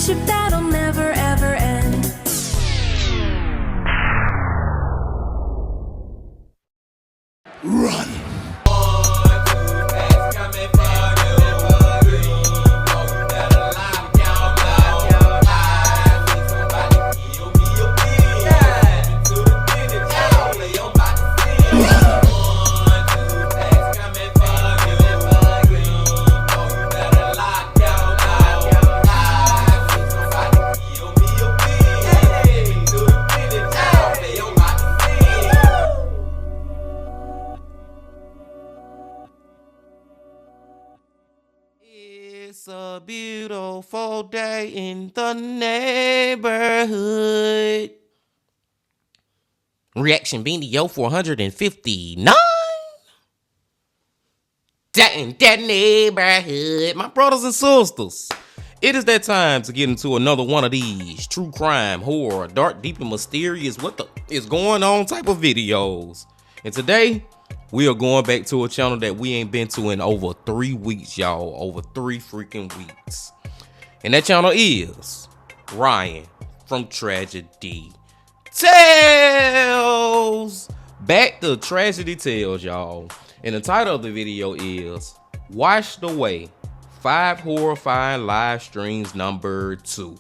friendship that'll never ever end. Run! It's a beautiful day in the neighborhood. Reaction Beanie Yo 459. In that neighborhood. My brothers and sisters, it is that time to get into another one of these true crime, horror, dark, deep, and mysterious what the is going on type of videos. And today, we are going back to a channel that we ain't been to in over 3 weeks, y'all. Over 3 freaking weeks. And that channel is Ryan from Tragedy Tales. Back to Tragedy Tales, y'all. And the title of the video is Washed Away 5 Horrifying Live Streams number 2.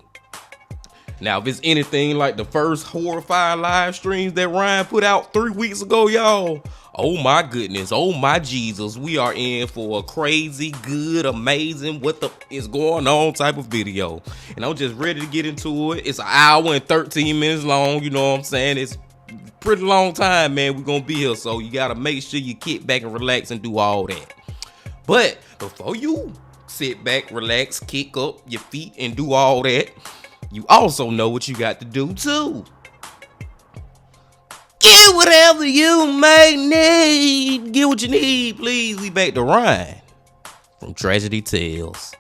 Now, if it's anything like the first Horrifying live streams that Ryan put out 3 weeks ago, y'all, oh my goodness, oh my Jesus, we are in for a crazy, good, amazing, what the is going on type of video. And I'm just ready to get into it. It's an hour and 13 minutes long, you know what I'm saying? It's pretty long time, man. We're gonna be here, so you gotta make sure you kick back and relax and do all that. But before you sit back, relax, kick up your feet and do all that, you also know what you got to do too. Get whatever you may need. Get what you need, please. We back to Ryan from Tragedy Tales.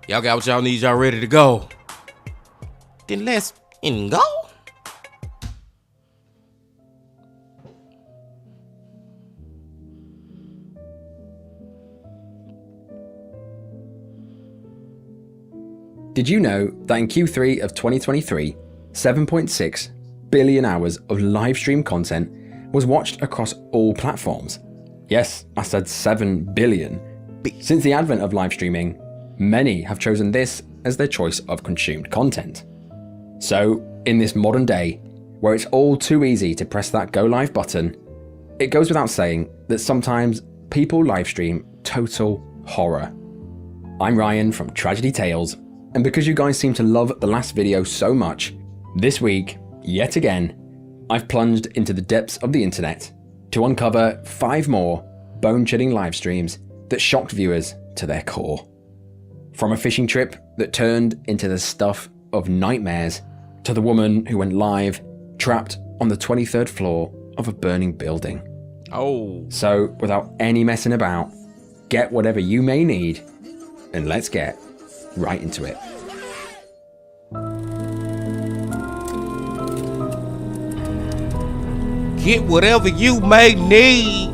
Y'all got what y'all need, y'all ready to go? Then let's go. Did you know that in Q3 of 2023, 7.6 billion hours of live stream content was watched across all platforms? Yes, I said 7 billion. Since the advent of live streaming, many have chosen this as their choice of consumed content. So, in this modern day, where it's all too easy to press that go live button, it goes without saying that sometimes people live stream total horror. I'm Ryan from Tragedy Tales, and because you guys seem to love the last video so much, this week, yet again, I've plunged into the depths of the internet to uncover 5 more bone-chilling live streams that shocked viewers to their core. From a fishing trip that turned into the stuff of nightmares, to the woman who went live trapped on the 23rd floor of a burning building. Oh. So, without any messing about, get whatever you may need, and let's get right into it. Get whatever you may need.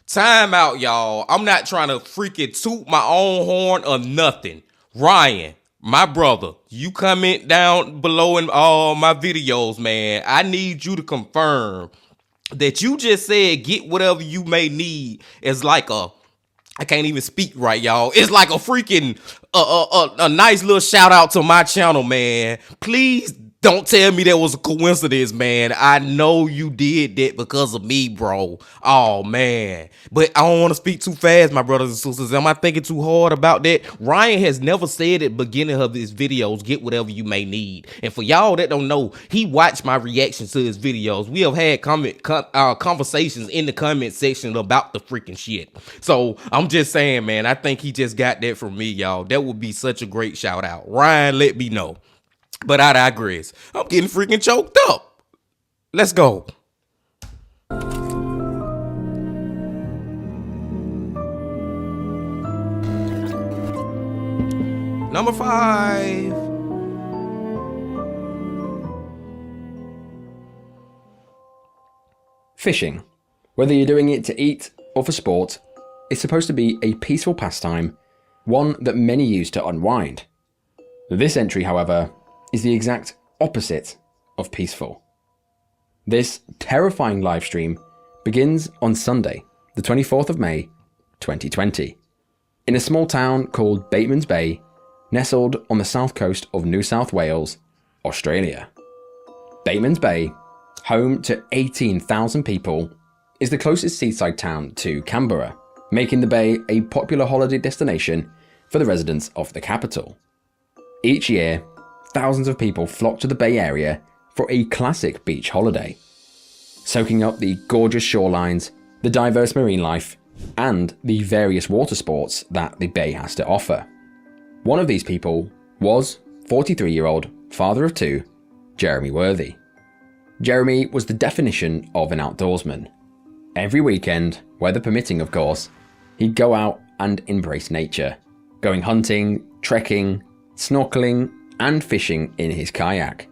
Time out, y'all. I'm not trying to freaking toot my own horn or nothing. Ryan, my brother, you comment down below in all my videos, man. I need you to confirm that you just said get whatever you may need as like a, I can't even speak right, y'all. It's like a freaking a nice little shout out to my channel, man. Please don't tell me that was a coincidence, man. I know you did that because of me, bro. Oh, man. But I don't want to speak too fast, my brothers and sisters. Am I thinking too hard about that? Ryan has never said at the beginning of his videos, get whatever you may need. And for y'all that don't know, he watched my reactions to his videos. We have had conversations in the comment section about the freaking shit. So I'm just saying, man, I think he just got that from me, y'all. That would be such a great shout out. Ryan, let me know. But I digress. I'm getting freaking choked up. Let's go. Number 5. Fishing. Whether you're doing it to eat or for sport, it's supposed to be a peaceful pastime, one that many use to unwind. This entry, however, is the exact opposite of peaceful. This terrifying live stream begins on Sunday, the 24th of May, 2020, in a small town called Bateman's Bay, nestled on the south coast of New South Wales, Australia. Bateman's Bay, home to 18,000 people, is the closest seaside town to Canberra, making the bay a popular holiday destination for the residents of the capital. Each year, thousands of people flock to the Bay Area for a classic beach holiday, soaking up the gorgeous shorelines, the diverse marine life, and the various water sports that the bay has to offer. One of these people was 43-year-old father of two, Jeremy Worthy. Jeremy was the definition of an outdoorsman. Every weekend, weather permitting of course, he'd go out and embrace nature, going hunting, trekking, snorkeling, and fishing in his kayak.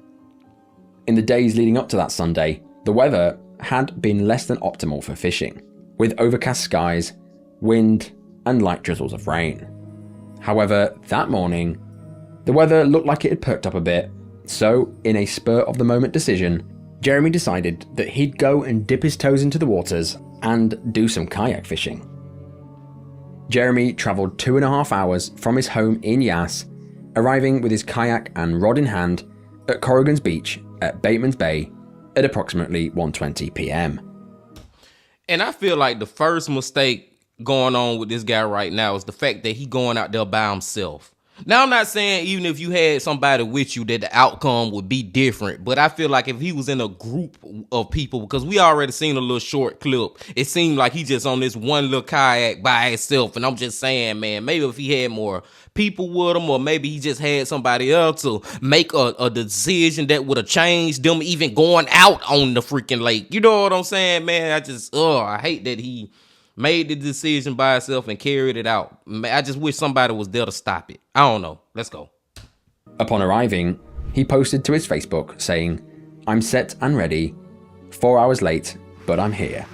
In the days leading up to that Sunday, the weather had been less than optimal for fishing, with overcast skies, wind, and light drizzles of rain. However, that morning, the weather looked like it had perked up a bit, so in a spur-of-the-moment decision, Jeremy decided that he'd go and dip his toes into the waters and do some kayak fishing. Jeremy travelled 2.5 hours from his home in Yass, arriving with his kayak and rod in hand at Corrigan's Beach at Bateman's Bay at approximately 1:20 p.m. And I feel like the first mistake going on with this guy right now is the fact that he going out there by himself. Now, I'm not saying even if you had somebody with you that the outcome would be different, but I feel like if he was in a group of people, because we already seen a little short clip, it seemed like he just on this one little kayak by himself. And I'm just saying, man, maybe if he had more people with him, or maybe he just had somebody else to make a decision that would have changed them even going out on the freaking lake. You know what I'm saying, man? I hate that he made the decision by himself and carried it out. I just wish somebody was there to stop it. I don't know. Let's go. Upon arriving, he posted to his Facebook saying, "I'm set and ready. 4 hours late, but I'm here."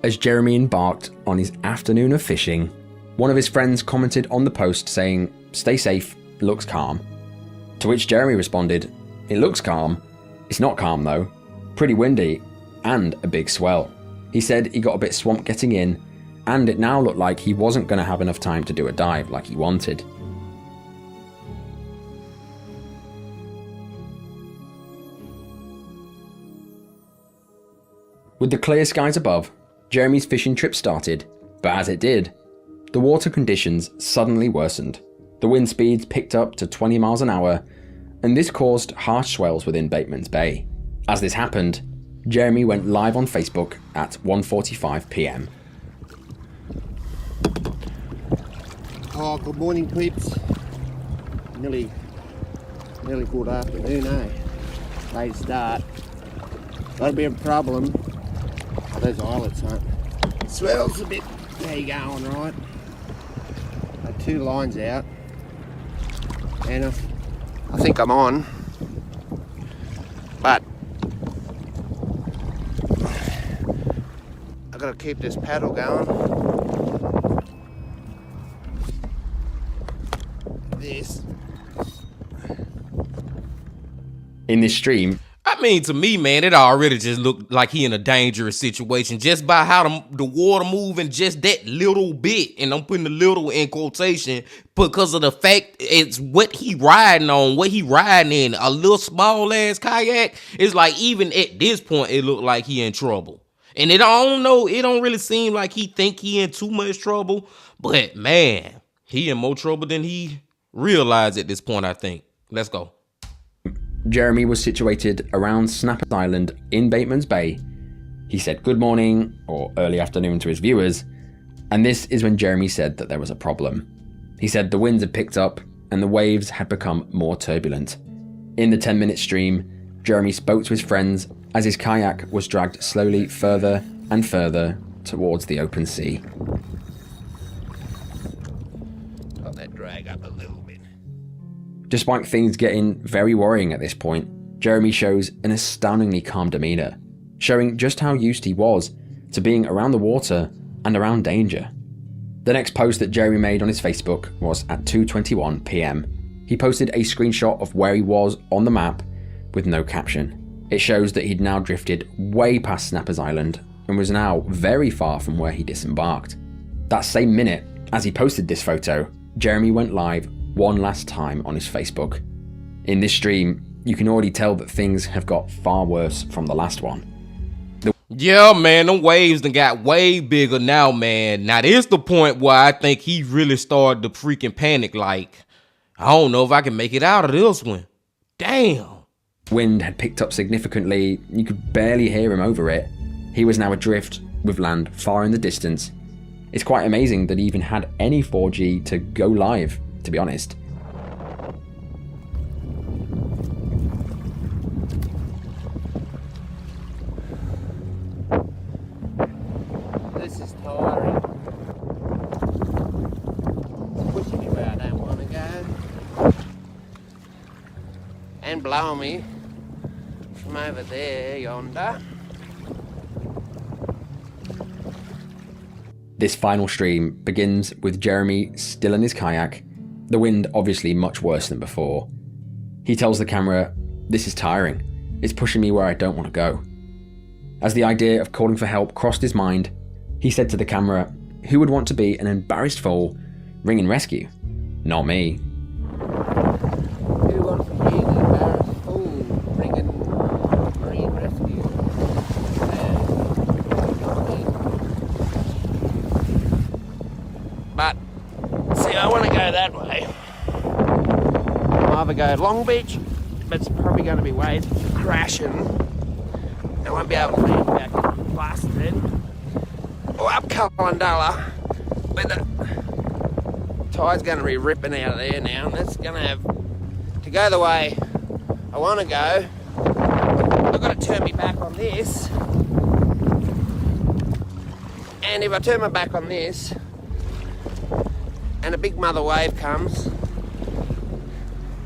As Jeremy embarked on his afternoon of fishing, one of his friends commented on the post saying, "Stay safe, looks calm." To which Jeremy responded, "It looks calm. It's not calm though. Pretty windy and a big swell." He said he got a bit swamped getting in, and it now looked like he wasn't going to have enough time to do a dive like he wanted. With the clear skies above, Jeremy's fishing trip started, but as it did, the water conditions suddenly worsened. The wind speeds picked up to 20 miles an hour, and this caused harsh swells within Bateman's Bay. As this happened, Jeremy went live on Facebook at 1:45 p.m. Oh, good morning, peeps. Nearly good afternoon, eh? Late start. That'll be a problem. Oh, those islets, huh? Swell's a bit there you going, right? Got 2 lines out. And I think I'm on. But I've got to keep this paddle going. This. In this stream, I mean, to me, man, it already just looked like he in a dangerous situation just by how the water moving just that little bit. And I'm putting the little in quotation because of the fact it's what he riding on, what he riding in. A little small ass kayak. It's like even at this point, it looked like he in trouble. And it don't really seem like he think he in too much trouble. But man, he in more trouble than he realized at this point, I think. Let's go. Jeremy was situated around Snappers Island in Bateman's Bay. He said good morning or early afternoon to his viewers, and this is when Jeremy said that there was a problem. He said the winds had picked up and the waves had become more turbulent. In the 10-minute stream, Jeremy spoke to his friends as his kayak was dragged slowly further and further towards the open sea. Got that drag up a little bit. Despite things getting very worrying at this point, Jeremy shows an astoundingly calm demeanour, showing just how used he was to being around the water and around danger. The next post that Jeremy made on his Facebook was at 2:21 p.m. He posted a screenshot of where he was on the map with no caption. It shows that he'd now drifted way past Snappers Island and was now very far from where he disembarked. That same minute, as he posted this photo, Jeremy went live one last time on his Facebook. In this stream, you can already tell that things have got far worse from the last one. Yeah, man, them waves done got way bigger now, man. Now, this the point where I think he really started to freaking panic, like, I don't know if I can make it out of this one. Damn. Wind had picked up significantly. You could barely hear him over it. He was now adrift with land far in the distance. It's quite amazing that he even had any 4G to go live, to be honest. This is tiring. It's pushing me where I don't want to go. And blowing me from over there, yonder. This final stream begins with Jeremy still in his kayak, the wind obviously much worse than before. He tells the camera, "This is tiring. It's pushing me where I don't want to go." As the idea of calling for help crossed his mind, he said to the camera, "Who would want to be an embarrassed fool ringing rescue? Not me." Who wants to be an embarrassed fool ringing marine rescue? But, see, I want to go that way. I'll either go Long Beach, but it's probably going to be waves crashing. I won't be able to land back in Boston. Or up Callendala, where the tide's going to be ripping out of there now, and that's going to have to go the way I want to go. I've got to turn me back on this. And if I turn my back on this, and a big mother wave comes,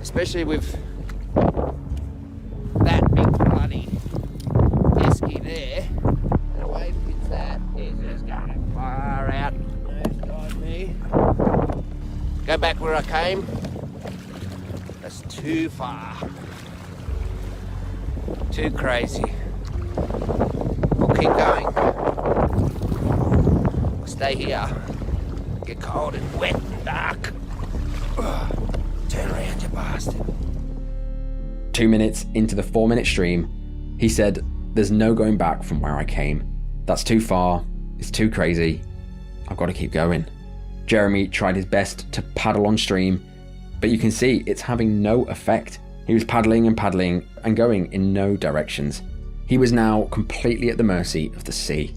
especially with that big bloody esky there, and a wave hits that, it's just going far out, nosedive me. Go back where I came, that's too far, too crazy. We'll keep going, we'll stay here. Get cold and wet and dark. Turn around, you bastard. 2 minutes into the 4-minute stream, he said, "There's no going back from where I came. That's too far. It's too crazy. I've got to keep going." Jeremy tried his best to paddle on stream, but you can see it's having no effect. He was paddling and going in no directions. He was now completely at the mercy of the sea.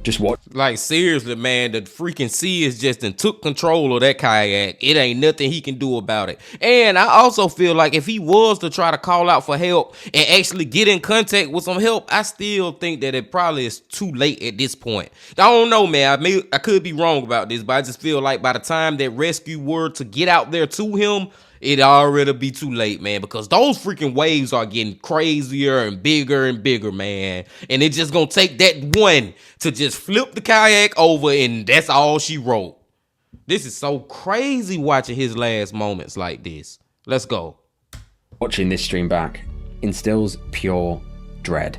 Just what? Like, seriously, man, the freaking sea is just took control of that kayak. It ain't nothing he can do about it. And I also feel like if he was to try to call out for help and actually get in contact with some help, I still think that it probably is too late at this point. I don't know, man. I could be wrong about this, but I just feel like by the time that rescue were to get out there to him, it already be too late, man, because those freaking waves are getting crazier and bigger, man. And it's just gonna take that one to just flip the kayak over, and that's all she wrote. This is so crazy watching his last moments like this. Let's go. Watching this stream back instills pure dread.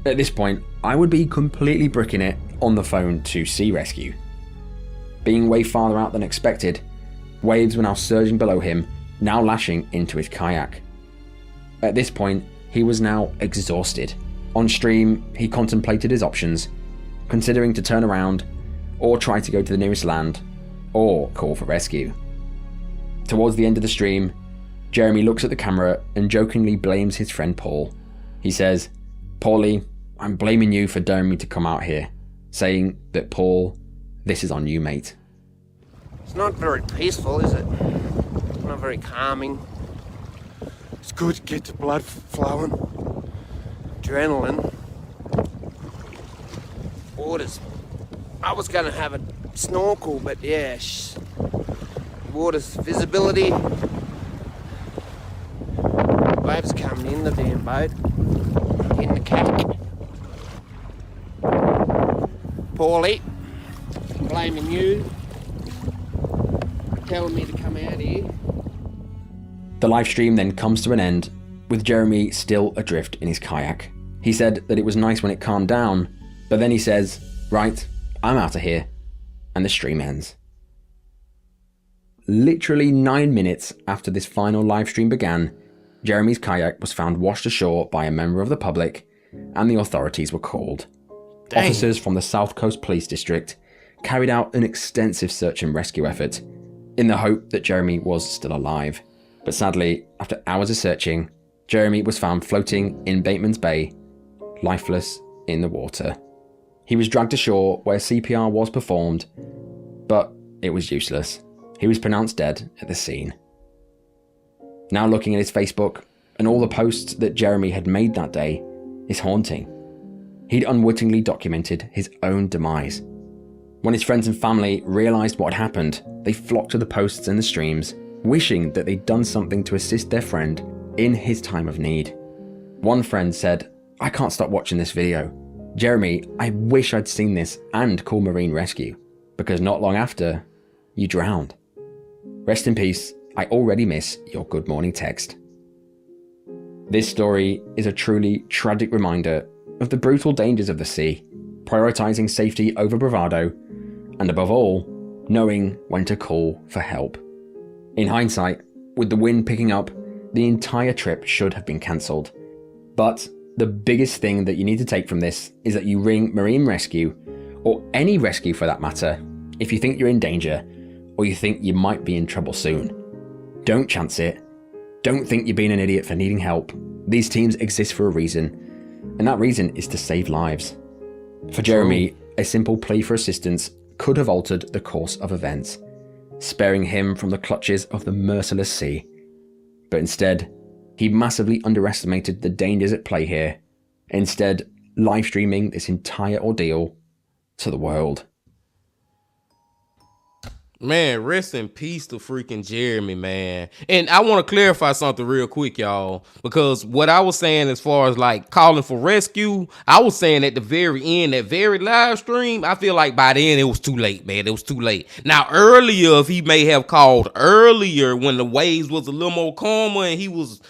At this point, I would be completely bricking it on the phone to sea rescue. Being way farther out than expected, waves were now surging below him, now lashing into his kayak. At this point, he was now exhausted. On stream, he contemplated his options, considering to turn around, or try to go to the nearest land, or call for rescue. Towards the end of the stream, Jeremy looks at the camera and jokingly blames his friend Paul. He says, "Paulie, I'm blaming you for daring me to come out here," saying that, "Paul, this is on you, mate." It's not very peaceful, is it? Not very calming. It's good to get the blood flowing. Adrenaline. Water's... I was going to have a snorkel, but yeah, water's visibility. Waves coming in the damn boat. In the kayak. Paulie, I'm blaming you for telling me to come out here. The live stream then comes to an end with Jeremy still adrift in his kayak. He said that it was nice when it calmed down, but then he says, "Right, I'm out of here," and the stream ends. Literally 9 minutes after this final live stream began, Jeremy's kayak was found washed ashore by a member of the public, and the authorities were called. Dang. Officers from the South Coast Police District carried out an extensive search and rescue effort in the hope that Jeremy was still alive. But sadly, after hours of searching, Jeremy was found floating in Bateman's Bay, lifeless in the water. He was dragged ashore where CPR was performed, but it was useless. He was pronounced dead at the scene. Now looking at his Facebook and all the posts that Jeremy had made that day is haunting. He'd unwittingly documented his own demise. When his friends and family realised what had happened, they flocked to the posts and the streams, wishing that they'd done something to assist their friend in his time of need. One friend said, "I can't stop watching this video. Jeremy, I wish I'd seen this and called Marine Rescue, because not long after, you drowned. Rest in peace, I already miss your good morning text." This story is a truly tragic reminder of the brutal dangers of the sea, prioritising safety over bravado, and above all, knowing when to call for help. In hindsight, with the wind picking up, the entire trip should have been cancelled. But the biggest thing that you need to take from this is that you ring Marine Rescue, or any rescue for that matter, if you think you're in danger, or you think you might be in trouble soon. Don't chance it. Don't think you're being an idiot for needing help. These teams exist for a reason, and that reason is to save lives. For Jeremy, a simple plea for assistance could have altered the course of events, sparing him from the clutches of the merciless sea. But instead, he massively underestimated the dangers at play here, instead live streaming this entire ordeal to the world. Man, rest in peace to freaking Jeremy, man. And I want to clarify something real quick, y'all, because what I was saying as far as like calling for rescue, I was saying at the very end, that very live stream, I feel like by then it was too late, man. It was too late. Now, earlier, if he may have called earlier when the waves was a little more calmer and he was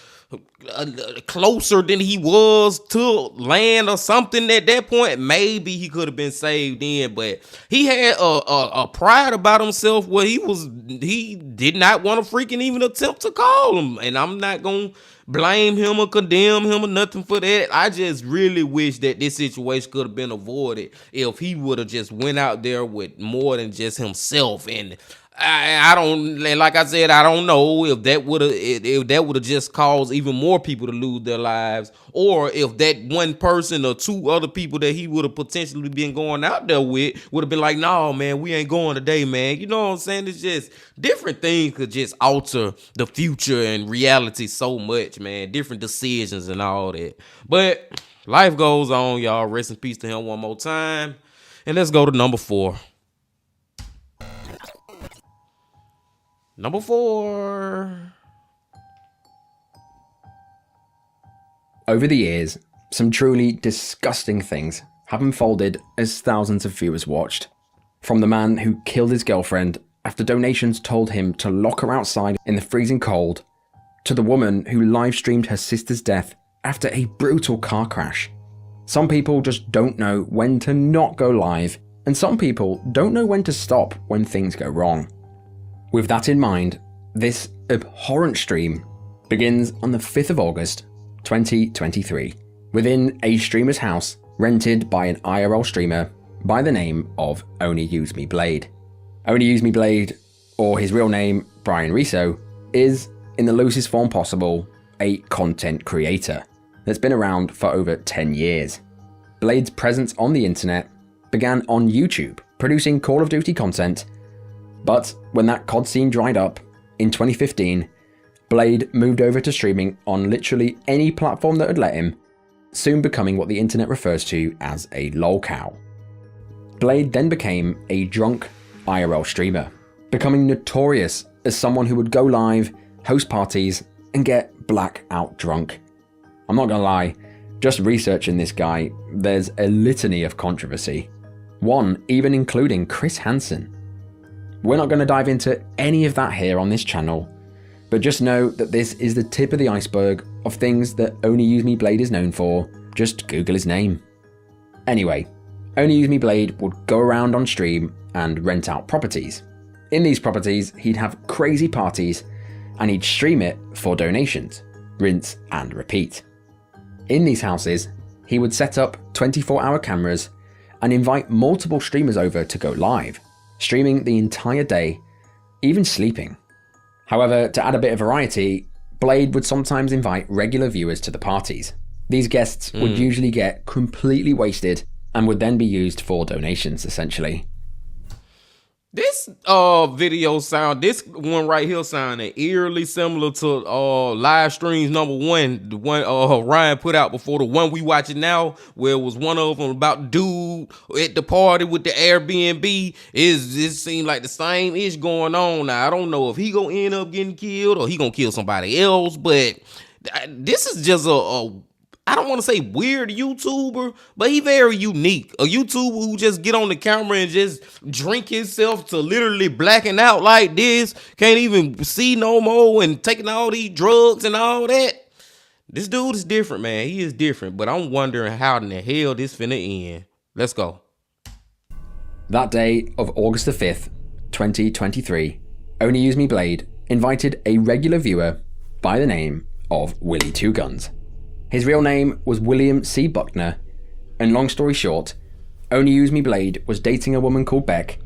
closer than he was to land or something at that point, maybe he could have been saved then. But he had a pride about himself where he did not want to freaking even attempt to call him, and I'm not gonna blame him or condemn him or nothing for that. I just really wish that this situation could have been avoided if he would have just went out there with more than just himself. And I don't, like I said, I don't know if that would have just caused even more people to lose their lives, or if that one person or two other people that he would have potentially been going out there with would have been like, "No, man, we ain't going today, man." You know what I'm saying? It's just different things could just alter the future and reality so much, man. Different decisions and all that. But life goes on, y'all. Rest in peace to him one more time. And let's go to number 4. Number 4. Over the years, some truly disgusting things have unfolded as thousands of viewers watched. From the man who killed his girlfriend after donations told him to lock her outside in the freezing cold, to the woman who live streamed her sister's death after a brutal car crash. Some people just don't know when to not go live, and some people don't know when to stop when things go wrong. With that in mind, this abhorrent stream begins on the 5th of August, 2023, within a streamer's house rented by an IRL streamer by the name of Only Use Me Blade. Only Use Me Blade, or his real name, Brian Riso, is, in the loosest form possible, a content creator that's been around for over 10 years. Blade's presence on the internet began on YouTube, producing Call of Duty content. But when that COD scene dried up in 2015, Blade moved over to streaming on literally any platform that would let him, soon becoming what the internet refers to as a lolcow. Blade then became a drunk IRL streamer, becoming notorious as someone who would go live, host parties, and get blackout drunk. I'm not gonna lie, just researching this guy, there's a litany of controversy. One even including Chris Hansen. We're not going to dive into any of that here on this channel, But just know that this is the tip of the iceberg of things that Only Use Me Blade is known for. Just Google his name. Anyway, Only Use Me Blade would go around on stream and rent out properties. In these properties, he'd have crazy parties and he'd stream it for donations, rinse and repeat. In these houses, he would set up 24-hour cameras and invite multiple streamers over to go live, streaming the entire day, even sleeping. However, to add a bit of variety, Blade would sometimes invite regular viewers to the parties. These guests would usually get completely wasted and would then be used for donations, essentially. This video sound, this one right here sounded eerily similar to Livestreams #1, the one Ryan put out before the one we watching now, where it was one of them about dude at the party with the Airbnb. It seemed like the same ish going on. Now I don't know if he gonna end up getting killed or he gonna kill somebody else, but this is just I don't want to say weird YouTuber, but he very unique. A YouTuber who just get on the camera and just drink himself to literally blacking out like this. Can't even see no more and taking all these drugs and all that. This dude is different, man. He is different, but I'm wondering how in the hell this finna end. Let's go. That day of August the 5th, 2023, Only Use Me Blade invited a regular viewer by the name of Willie Two Guns. His real name was William C. Buckner, and long story short, Only Use Me Blade was dating a woman called Beck,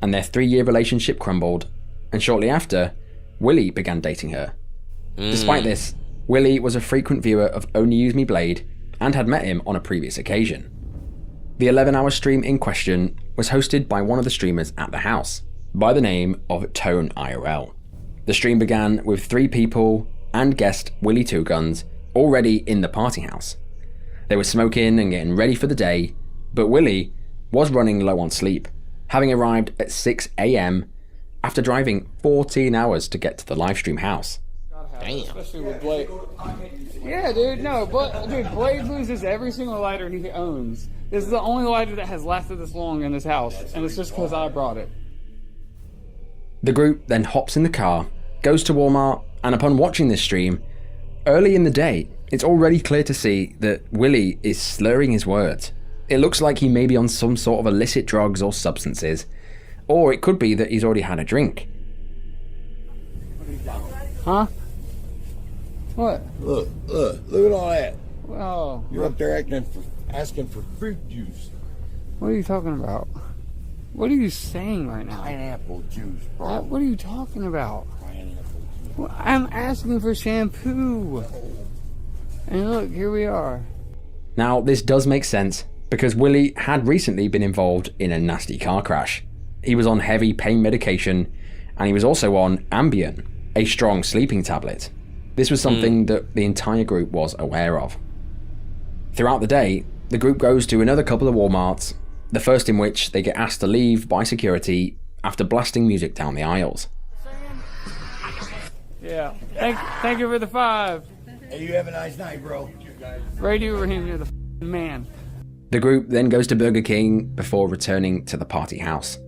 and their 3-year relationship crumbled, and shortly after, Willie began dating her. Despite this, Willie was a frequent viewer of Only Use Me Blade and had met him on a previous occasion. The 11-hour stream in question was hosted by one of the streamers at the house, by the name of Tone IRL. The stream began with 3 people and guest Willie Two Guns already in the party house. They were smoking and getting ready for the day, but Willie was running low on sleep, having arrived at 6 AM after driving 14 hours to get to the livestream house. Damn. Especially with Blade. Yeah, dude, no, but dude, Blade loses every single lighter he owns. This is the only lighter that has lasted this long in this house, and it's just because I brought it. The group then hops in the car, goes to Walmart, and upon watching this stream, early in the day, it's already clear to see that Willie is slurring his words. It looks like he may be on some sort of illicit drugs or substances, or it could be that he's already had a drink. Huh? What? Look at all that. Well, You're up there asking for fruit juice. what are you talking about? What are you saying right now? Pineapple juice, bro. What are you talking about? Pineapple juice. Well, I'm asking for shampoo. And look, here we are. Now, this does make sense, because Willie had recently been involved in a nasty car crash. He was on heavy pain medication, and he was also on Ambien, a strong sleeping tablet. This was something that the entire group was aware of. Throughout the day, the group goes to another couple of Walmarts, the first in which they get asked to leave by security after blasting music down the aisles. Yeah. Thank you for the 5. Hey, you have a nice night, bro. Radio Raheem, you're the man. The group then goes to Burger King before returning to the party house.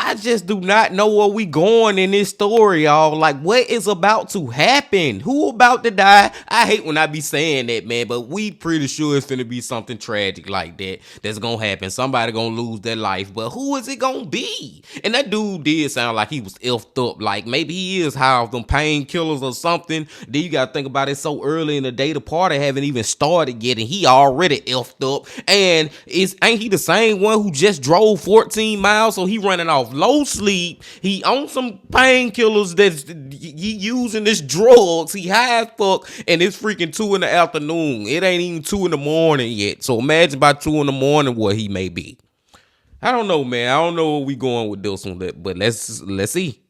I just do not know where we going in this story, y'all. Like, what is about to happen? Who about to die? I hate when I be saying that, man, but we pretty sure it's gonna be something tragic like that that's gonna happen. Somebody gonna lose their life, but who is it gonna be? And that dude did sound like he was effed up. Like, maybe he is high off them painkillers or something. Then you gotta think about it, so early in the day, the party haven't even started yet, and he already effed up. And ain't he the same one who just drove 14 miles, so he running off low sleep, he on some painkillers that he using this drugs, he high as fuck, and it's freaking 2 in the afternoon. It ain't even 2 in the morning yet. So imagine by 2 in the morning where he may be. I don't know, man. I don't know where we going with this one, but let's see.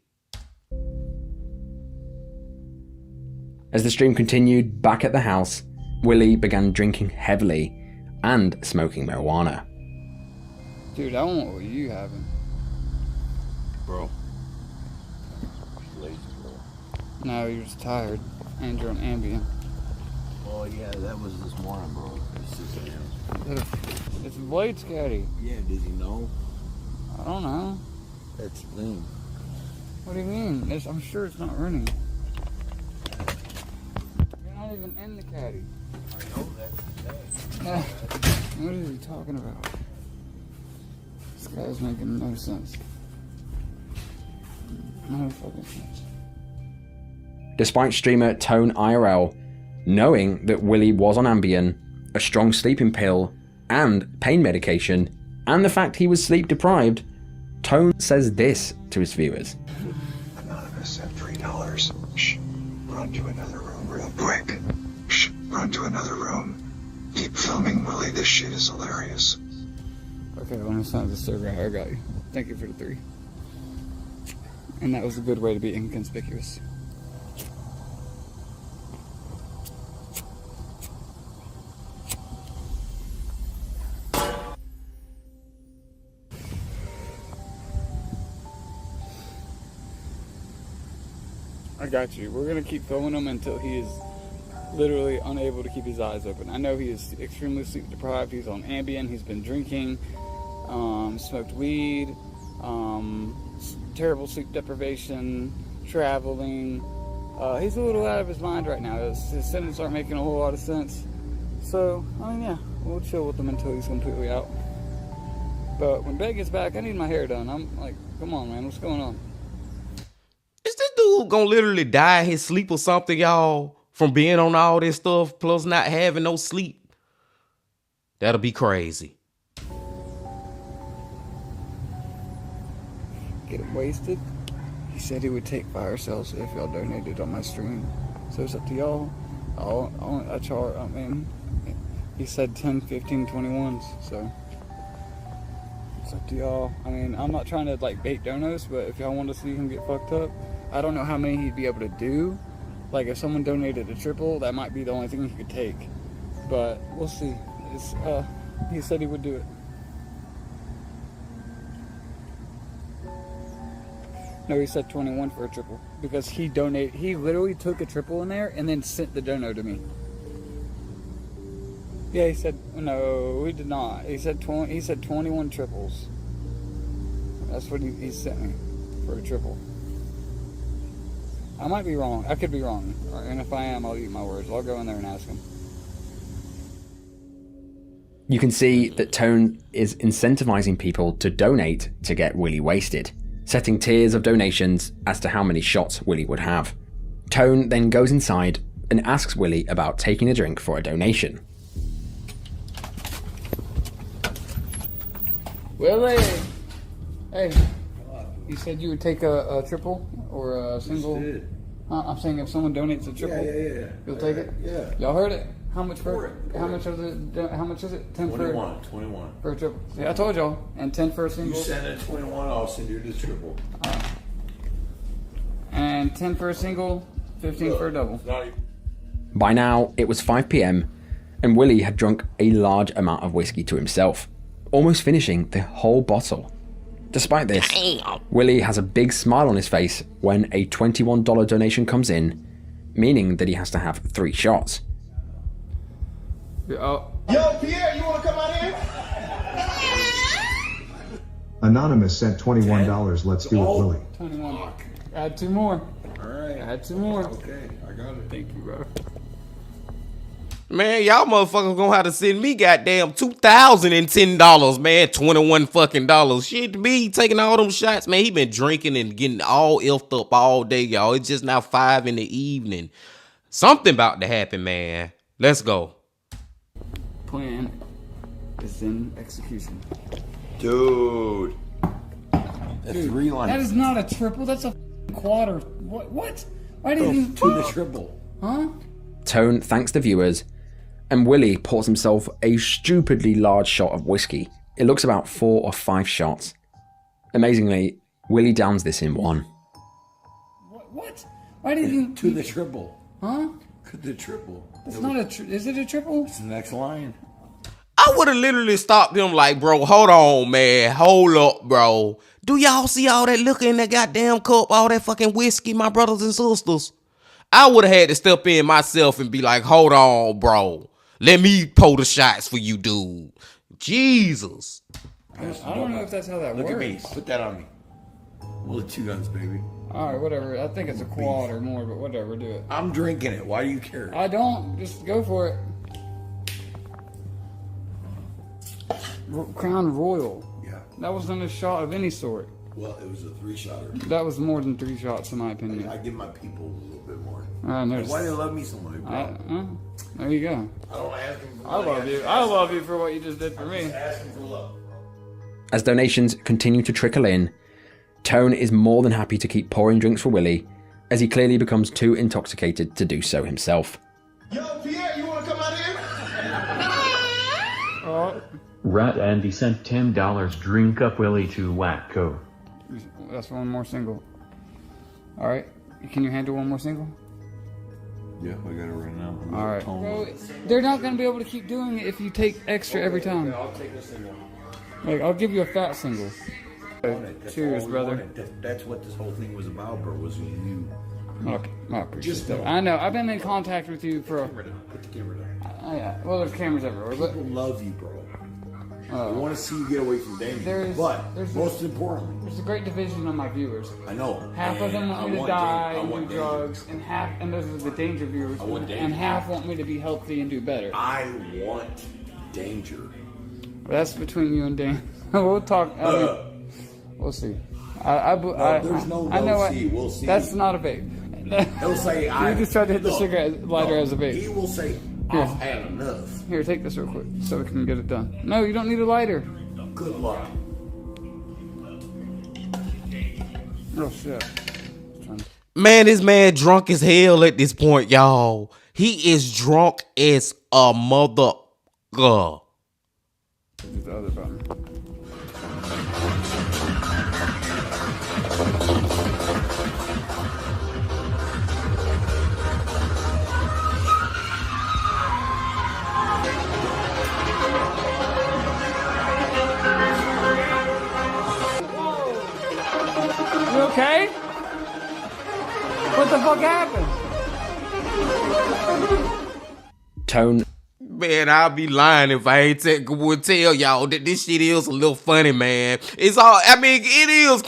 As the stream continued back at the house, Willie began drinking heavily and smoking marijuana. Dude, I want what you having. Bro. Lazy, bro. No, you're just tired. And you're on Ambien. Oh, yeah, that was this morning, bro. It's 6 a.m. It's Blade Scotty. Yeah, does he know? I don't know. That's lean. What do you mean? I'm sure it's not running. You're not even in the caddy. I know that's the thing. What is he talking about? This guy's making no sense. No fucking sense. Despite streamer Tone IRL knowing that Willie was on Ambien, a strong sleeping pill, and pain medication, and the fact he was sleep deprived, Tone says this to his viewers. Anonymous sent $3. Shh. Run to another room real quick. Shh. Run to another room. Keep filming, Willie. This shit is hilarious. Okay, well, it's not the server. I got you. Thank you for the 3. And that was a good way to be inconspicuous. I got you. We're gonna keep filming him until he is literally unable to keep his eyes open. I know he is extremely sleep deprived. He's on Ambien. He's been drinking, smoked weed, terrible sleep deprivation, traveling. He's a little out of his mind right now. His sentences aren't making a whole lot of sense. So, I mean, yeah, we'll chill with him until he's completely out. But when Ben gets back, I need my hair done. I'm like, come on, man, what's going on? Is this dude gonna literally die in his sleep or something, y'all? From being on all this stuff, plus not having no sleep? That'll be crazy. Get him wasted. He said he would take fire cells if y'all donated on my stream. So it's up to y'all. I mean, he said 10, 15, 21s, so it's up to y'all. I mean, I'm not trying to like bait donos, but if y'all want to see him get fucked up, I don't know how many he'd be able to do. Like if someone donated a triple, that might be the only thing he could take. But we'll see. He said he would do it. No, he said 21 for a triple because he literally took a triple in there and then sent the dono to me. Yeah, he said no, he did not. He said 21 triples. That's what he sent me for a triple. I might be wrong. I could be wrong. And if I am, I'll eat my words. I'll go in there and ask him. You can see that Tone is incentivizing people to donate to get Willie wasted, setting tiers of donations as to how many shots Willie would have. Tone then goes inside and asks Willie about taking a drink for a donation. Willie! Hey, you said you would take a triple or a single? I'm saying if someone donates a triple, Yeah. you'll take it? Yeah. Y'all heard it? How much for how much is it? 10 21. for a triple. Yeah, I told y'all. And 10 for a single. You send it 21, I'll send you the triple. And 10 for a single, 15 for a double. By now, it was 5 PM, and Willie had drunk a large amount of whiskey to himself, almost finishing the whole bottle. Despite this, Willie has a big smile on his face when a $21 donation comes in, meaning that he has to have 3 shots. Oh. Yo, Pierre, you want to come out here? Anonymous sent $21. Let's do it, Willie. 21. Add 2 more. All right. Add 2 more. Okay, I got it. Thank you, bro. Man, y'all motherfuckers gonna have to send me goddamn $2,010, man. 21 fucking dollars. Shit, me taking all them shots, man. He been drinking and getting all iffed up all day, y'all. It's just now 5 in the evening. Something about to happen, man. Let's go. Plan is in execution. Dude. That's 3 lines. That is not a triple. That's a quarter. What? Why did you To the triple. Huh? Tone thanks the viewers, and Willie pours himself a stupidly large shot of whiskey. It looks about 4 or 5 shots. Amazingly, Willie downs this in 1. What? Why did you... To the triple. Huh? To the triple. It's not a... Is it a triple? It's the next line. I would have literally stopped him like, bro, hold on, man. Hold up, bro. Do y'all see all that liquor in that goddamn cup? All that fucking whiskey, my brothers and sisters? I would have had to step in myself and be like, hold on, bro. Let me pull the shots for you, dude. Jesus. I don't know if that's how that Look works. at me. Put that on me. Well, 2 guns, baby. Alright, whatever. I think it's a quad or more, but whatever, do it. I'm drinking it. Why do you care? I don't. Just go for it. Crown Royal. Yeah. That wasn't a shot of any sort. Well, it was a 3-shotter. That was more than 3 shots, in my opinion. I give my people a little bit more. I noticed. Why do they love me so much, bro? There you go. I don't ask them for I love you. I love you for what you just did for me. Ask them for love, bro. As donations continue to trickle in, Tone is more than happy to keep pouring drinks for Willie, as he clearly becomes too intoxicated to do so himself. Yo, Pierre, you want to come out here? Oh, Rat Andy sent $10 drink up Willie to Wacko. that's one more single. Alright. Can you handle one more single? Yeah, I got it right now. Alright. Bro, they're not going to be able to keep doing it if you take extra every time. I'll take a single. Like, I'll give you a fat single. Cheers, brother. That's what this whole thing was about, bro. Was you. Okay, I appreciate Just that. don't. I know. I've been in contact with you for. Put the camera down. Yeah. Well, there's cameras everywhere, but People love you, bro. I want to see you get away from danger. there's Most importantly, there's a great division of my viewers. I know. Half of them want me to die and do drugs, and those are the danger viewers. want danger. And half want me to be healthy and do better. I want danger. That's between you and Dan. We'll talk. We'll see. There's no I know see. We'll see. That's not a vape. He'll say, You just tried to hit the cigarette lighter as a vape. He will say, I've had enough. Here, take this real quick so we can get it done. No, you don't need a lighter. Good luck. Oh shit. Man, this man drunk as hell at this point, y'all. He is drunk as a mother. Use the other button. You okay? What the fuck happened? Tone Man, I'll be lying if I ain't would tell y'all that this shit is a little funny, man. It's all, I mean, it is.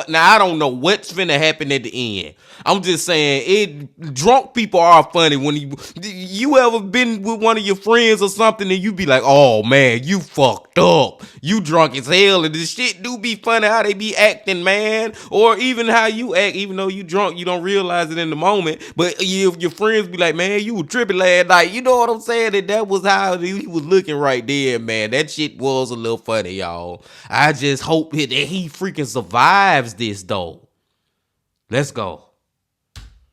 Now, I don't know what's finna happen at the end. I'm just saying, drunk people are funny. When you ever been with one of your friends or something and you be like, oh man, you fucked up. You drunk as hell, and this shit do be funny how they be acting, man. Or even how you act, even though you drunk, you don't realize it in the moment. But if your friends be like, man, you were tripping last night, you know what I'm saying? That was how he was looking right there, man. That shit was a little funny, y'all. I just hope that he freaking survives this, though. Let's go.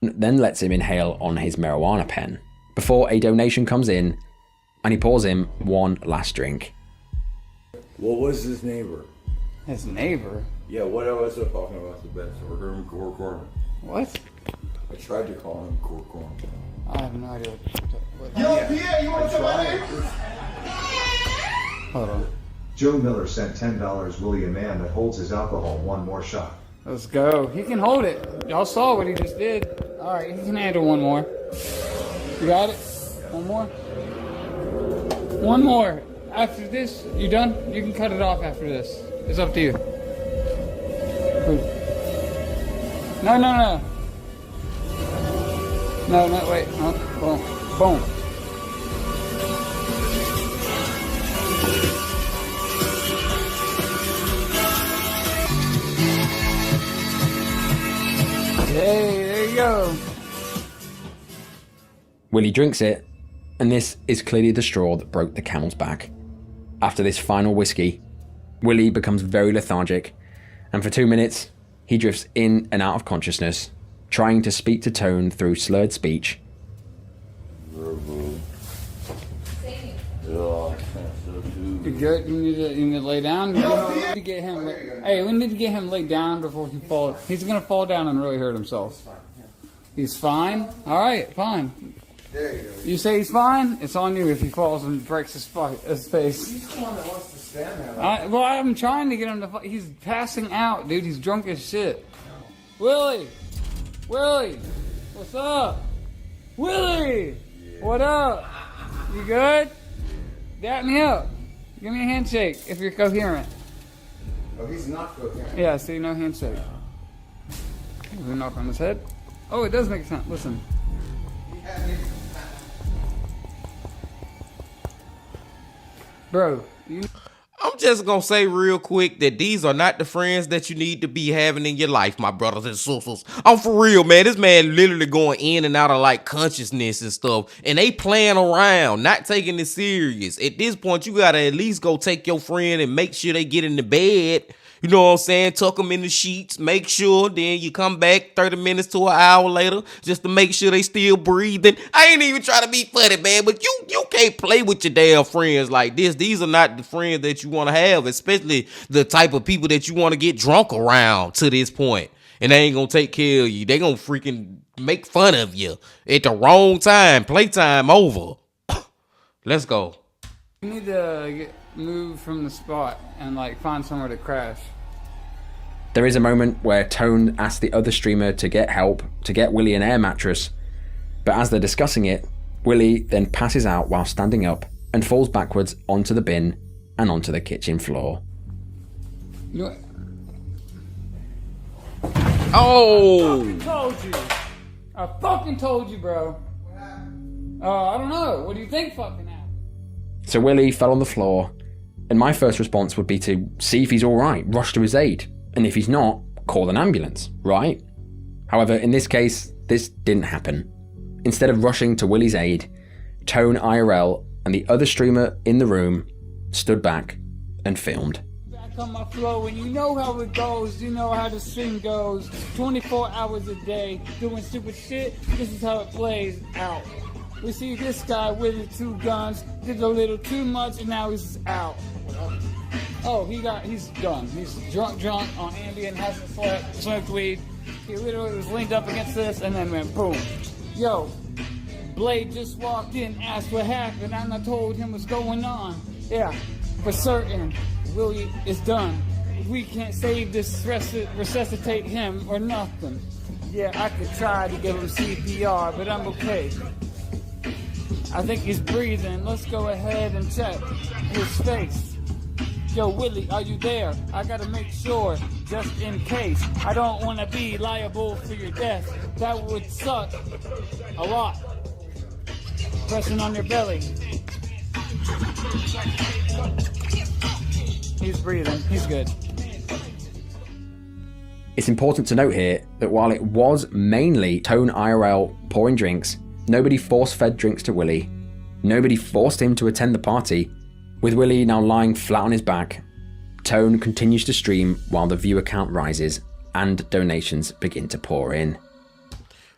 then lets him inhale on his marijuana pen before a donation comes in and he pours him one last drink. What was his neighbor? His neighbor? Yeah, what else was I talking about the best? Or heard him Corn. What? I tried to call him Corn. I have no idea what Yo, Pierre, you want to come out here? Hold on. Joe Miller sent $10 Willie, a man that holds his alcohol, one more shot. Let's go. He can hold it. Y'all saw what he just did. Alright, he can handle one more. You got it? One more? One more. After this, you done? You can cut it off after this. It's up to you. No. No, wait. Oh, boom. Hey, there you go. Willie drinks it, and this is clearly the straw that broke the camel's back. After this final whiskey, Willie becomes very lethargic, and for 2 minutes, he drifts in and out of consciousness, trying to speak to Tone through slurred speech. You good? You need to lay down. We need to get him. Hey, we need to get him laid down before he falls. He's gonna fall down and really hurt himself. He's fine. All right, fine. You say he's fine? It's on you if he falls and breaks his face. He's the one that wants to stand there. Well, I'm trying to get him to. He's passing out, dude. He's drunk as shit. Willie, what's up? Willie, what up? You good? Dap me up. Give me a handshake if you're coherent. Oh, he's not cooking. Yeah, see, no handshake. We knock on his head. Oh, it does make sense. Listen. Bro, you... I'm just gonna say real quick that these are not the friends that you need to be having in your life, my brothers and sisters. I'm for real, man. This man literally going in and out of like consciousness and stuff, and they playing around, not taking it serious. At this point, you gotta at least go take your friend and make sure they get in the bed. You know what I'm saying? Tuck them in the sheets, make sure, then you come back 30 minutes to an hour later just to make sure they still breathing. I ain't even trying to be funny, man, but you can't play with your damn friends like this. These are not the friends that you want to have, especially the type of people that you want to get drunk around to this point. And they ain't gonna take care of you. They gonna freaking make fun of you at the wrong time. Playtime over. Let's go. You need to move from the spot and like find somewhere to crash. There is a moment where Tone asks the other streamer to get help to get Willie an air mattress, but as they're discussing it, Willie then passes out while standing up and falls backwards onto the bin and onto the kitchen floor. You know, Oh! I fucking told you, bro. I don't know. What do you think fucking happened? So Willie fell on the floor, and my first response would be to see if he's alright, rush to his aid, and if he's not, call an ambulance, right? However, in this case, this didn't happen. Instead of rushing to Willie's aid, Tone IRL and the other streamer in the room stood back and filmed. Back on my flow, and you know how it goes, you know how the stream goes. 24 hours a day, doing stupid shit, this is how it plays out. We see this guy with the 2 guns, did a little too much, and now he's out. Oh, he's done. He's drunk on Ambien, hasn't slept, smoked weed. He literally was leaned up against this and then went boom. Yo, Blade just walked in, asked what happened, and I told him what's going on. Yeah, for certain, Willie is done. We can't save this, resuscitate him or nothing. Yeah, I could try to give him CPR, but I'm okay. I think he's breathing. Let's go ahead and check his face. Yo, Willie, are you there? I gotta make sure, just in case. I don't want to be liable for your death. That would suck a lot. Pressing on your belly. He's breathing. He's good. It's important to note here that while it was mainly Tone IRL pouring drinks, nobody force-fed drinks to Willie. Nobody forced him to attend the party. With Willie now lying flat on his back, Tone continues to stream while the viewer count rises and donations begin to pour in.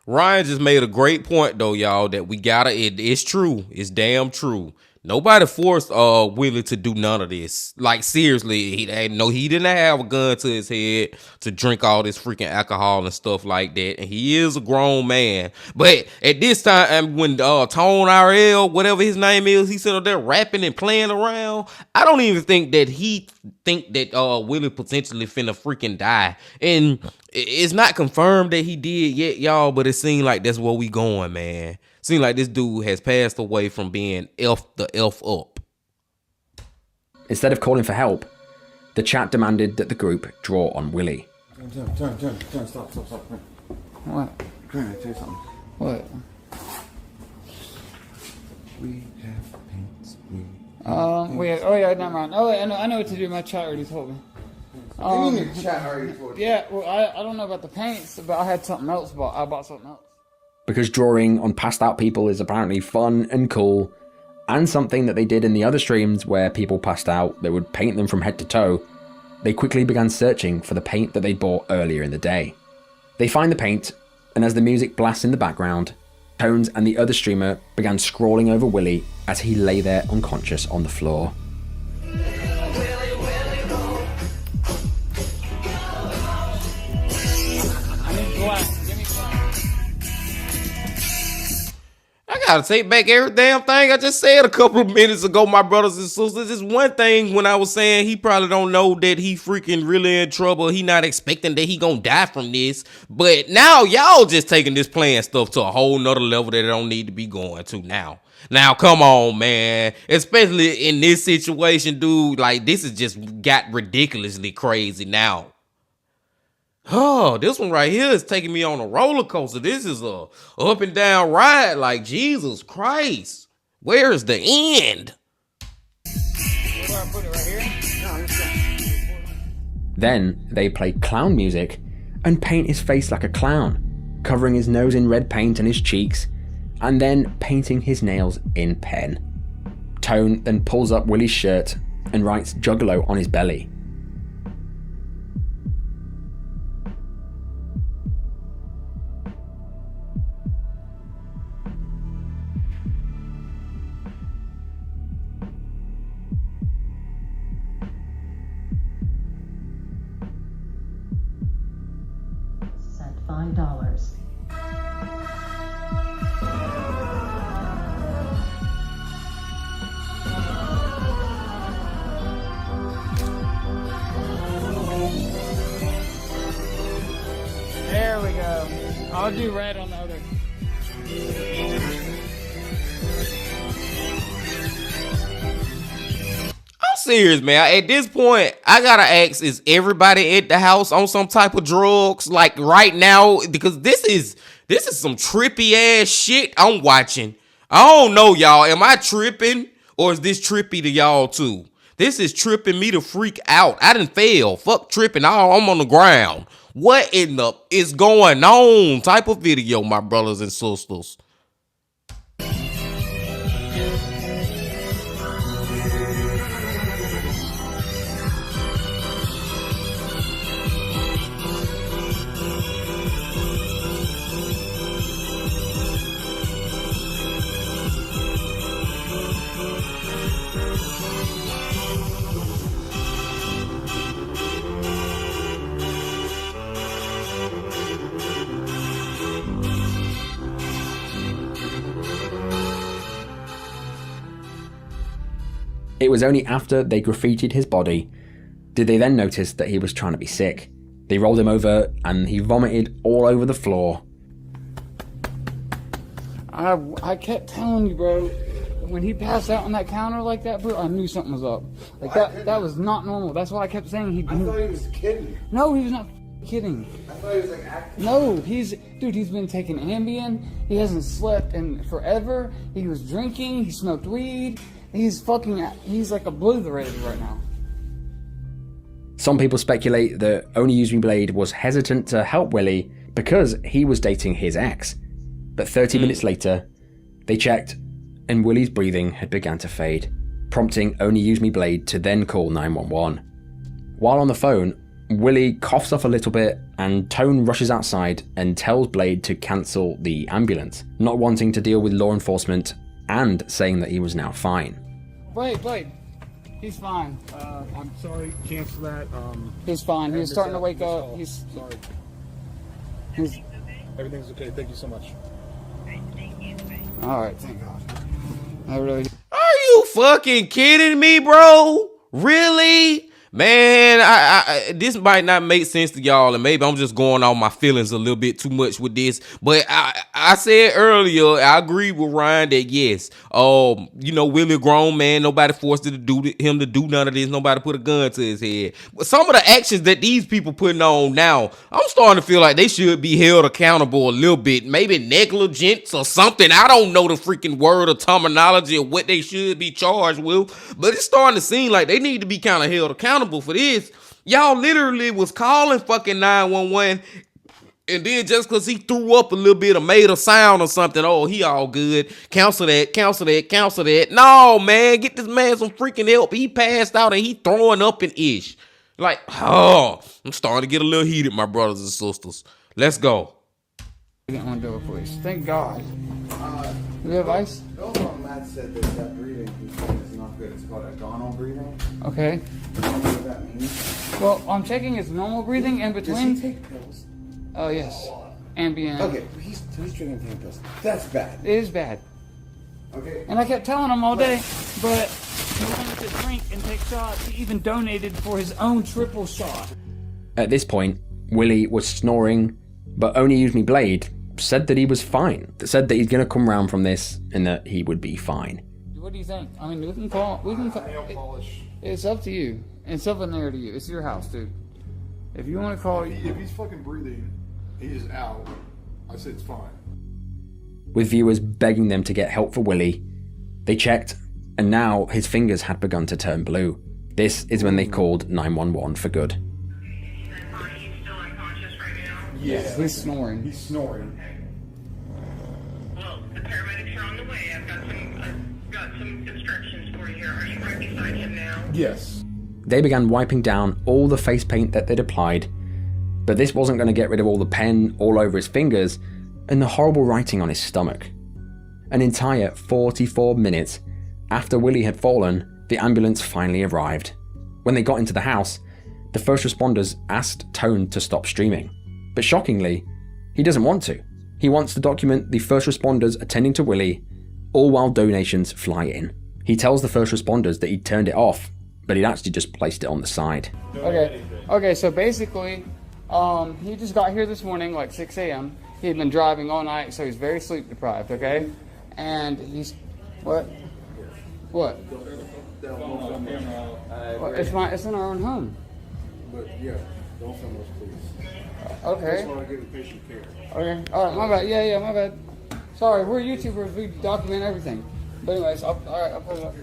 Ryan just made a great point though, y'all, that we gotta, it's true. It's damn true. Nobody forced Willie to do none of this. Like, seriously, he didn't have a gun to his head to drink all this freaking alcohol and stuff like that. And he is a grown man. But at this time, when Tone RL, whatever his name is, he sitting there rapping and playing around, I don't even think that he think that Willie potentially finna freaking die. And it's not confirmed that he did yet, y'all, but it seems like that's where we going, man. Seems like this dude has passed away from being the F up. Instead of calling for help, the chat demanded that the group draw on Willie. Turn, stop. What? Come here, I tell you something. What? We have paints. Wait, oh yeah, never mind. Oh, wait, I know what to do. My chat already told me. What do you mean your chat already told you? Yeah, well, I don't know about the paints, but I had something else bought. I bought something else. Because drawing on passed out people is apparently fun and cool, and something that they did in the other streams where people passed out, they would paint them from head to toe, they quickly began searching for the paint that they bought earlier in the day. They find the paint, and as the music blasts in the background, Tones and the other streamer began scrawling over Willie as he lay there unconscious on the floor. I gotta take back every damn thing I just said a couple of minutes ago, my brothers and sisters. It's one thing when I was saying he probably don't know that he freaking really in trouble. He not expecting that he gonna die from this. But now y'all just taking this playing stuff to a whole nother level that it don't need to be going to now. Now, come on, man. Especially in this situation, dude. Like, this has just got ridiculously crazy now. Oh, this one right here is taking me on a roller coaster. This is a up and down ride. Like, Jesus Christ. Where is the end? Where do I put it, right here? Then they play clown music and paint his face like a clown, covering his nose in red paint and his cheeks, and then painting his nails in pen. Tone then pulls up Willie's shirt and writes Juggalo on his belly. Sent $5. There we go. I'll do red on the other. I'm serious, man. At this point, I gotta ask, is everybody at the house on some type of drugs? Like right now? Because this is some trippy ass shit I'm watching. I don't know, y'all. Am I tripping? Or is this trippy to y'all too? This is tripping me to freak out. I done fail. Fuck tripping. I'm on the ground. What in the is going on? Type of video, my brothers and sisters. It was only after they graffitied his body did they then notice that he was trying to be sick. They rolled him over and he vomited all over the floor. I kept telling you, bro, when he passed out on that counter like that, bro, I knew something was up. Like that was not normal. That's why I kept saying he. I thought he was kidding. No, he was not kidding. I thought he was like acting. No, he's been taking Ambien. He hasn't slept in forever. He was drinking. He smoked weed. He's like obliterated right now. Some people speculate that Only Use Me Blade was hesitant to help Willie because he was dating his ex. But 30 minutes later, they checked and Willie's breathing had begun to fade, prompting Only Use Me Blade to then call 911. While on the phone, Willie coughs off a little bit and Tone rushes outside and tells Blade to cancel the ambulance, not wanting to deal with law enforcement and saying that he was now fine. Blade, he's fine. I'm sorry, cancel that. He's fine. He was starting to wake up. He's sorry. He's Everything's okay. Thank you so much. all right. Thank God. I really. Are you fucking kidding me, bro? Really? Man, I this might not make sense to y'all, and maybe I'm just going on my feelings a little bit too much with this. But I said earlier, I agree with Ryan that yes, Willie a grown man, nobody forced him to do none of this, nobody put a gun to his head. But some of the actions that these people putting on now, I'm starting to feel like they should be held accountable a little bit, maybe negligence or something. I don't know the freaking word or terminology of what they should be charged with, but it's starting to seem like they need to be kind of held accountable for this. Y'all literally was calling fucking 911, and then just because he threw up a little bit or made a sound or something, oh, he all good. Cancel that. No, man, get this man some freaking help. He passed out and he throwing up an ish. Like, I'm starting to get a little heated, my brothers and sisters. Let's go. I didn't want to do it, please. Thank God. Do you have ice? Matt said that breathing is not good. It's called abdominal breathing. Okay. I don't know what that means. Well, I'm checking his normal breathing in between. Does he take pills? Oh yes. Ambien. Okay, he's drinking pain pills. That's bad. It is bad. Okay. And I kept telling him all day, but he wanted to drink and take shots. He even donated for his own triple shot. At this point, Willie was snoring, but Only Use Me Blade said that he was fine. Said that he's going to come round from this and that he would be fine. What do you think? I mean, we can call. It's up to you. It's up in there to you. It's your house, dude. If you want to call, if he's fucking breathing, he's out. I said it's fine. With viewers begging them to get help for Willie, they checked, and now his fingers had begun to turn blue. This is when they called 911 for good. Yes, he's snoring. He's snoring. Well, the paramedics are on the way. I've got some instructions for you here. Are you right beside him now? Yes. They began wiping down all the face paint that they'd applied, but this wasn't going to get rid of all the pen all over his fingers and the horrible writing on his stomach. An entire 44 minutes after Willie had fallen, the ambulance finally arrived. When they got into the house, the first responders asked Tone to stop streaming. But shockingly, he doesn't want to. He wants to document the first responders attending to Willie, all while donations fly in. He tells the first responders that he'd turned it off, but he'd actually just placed it on the side. Okay, so basically, he just got here this morning, like 6 a.m. He had been driving all night, so he's very sleep deprived, okay? And he's, what? What? Well, it's in our own home. But yeah, don't film us, please. Okay. I just want to give the patient care. Okay. All right, my bad. Yeah, my bad. Sorry, we're YouTubers. We document everything. But anyways, all right, I'll put it up.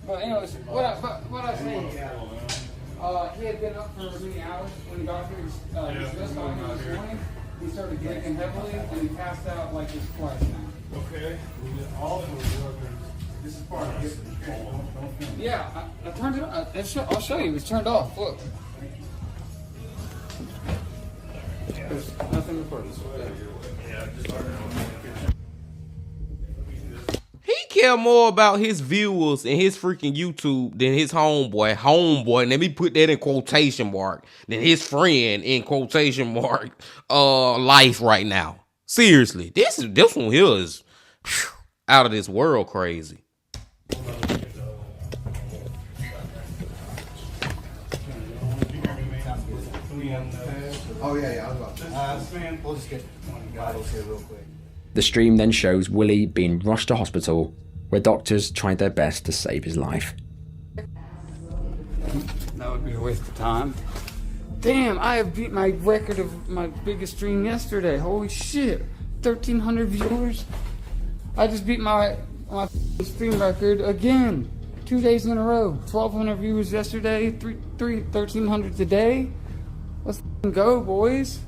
But anyways, what I was saying, he had been up for many hours when he got here. His best on him this morning. He started drinking heavily, and he passed out like this twice now. Okay. Also, this is part of it. Don't film. Yeah, I turned it on. I'll show you. It's turned off. Look. There's nothing recorded. He care more about his viewers and his freaking YouTube than his homeboy, and let me put that in quotation mark, than his friend in quotation mark, life right now. Seriously, this one here is out of this world crazy. Oh yeah, I was about to. We'll just get vitals here real quick. The stream then shows Willie being rushed to hospital, where doctors tried their best to save his life. That would be a waste of time. Damn, I have beat my record of my biggest stream yesterday. Holy shit. 1,300 viewers. I just beat my stream record again. 2 days in a row. 1,200 viewers yesterday, 1,300 today. Let's go, boys.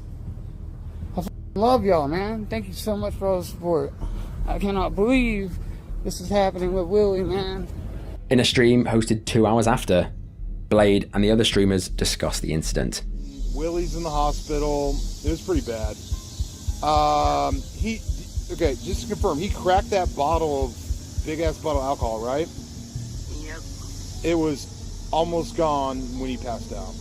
I love y'all, man. Thank you so much for all the support. I cannot believe this is happening with Willie, man. In a stream hosted 2 hours after, Blade and the other streamers discussed the incident. Willie's in the hospital. It was pretty bad. Okay, just to confirm, he cracked that big ass bottle of alcohol, right? Yep. It was almost gone when he passed out.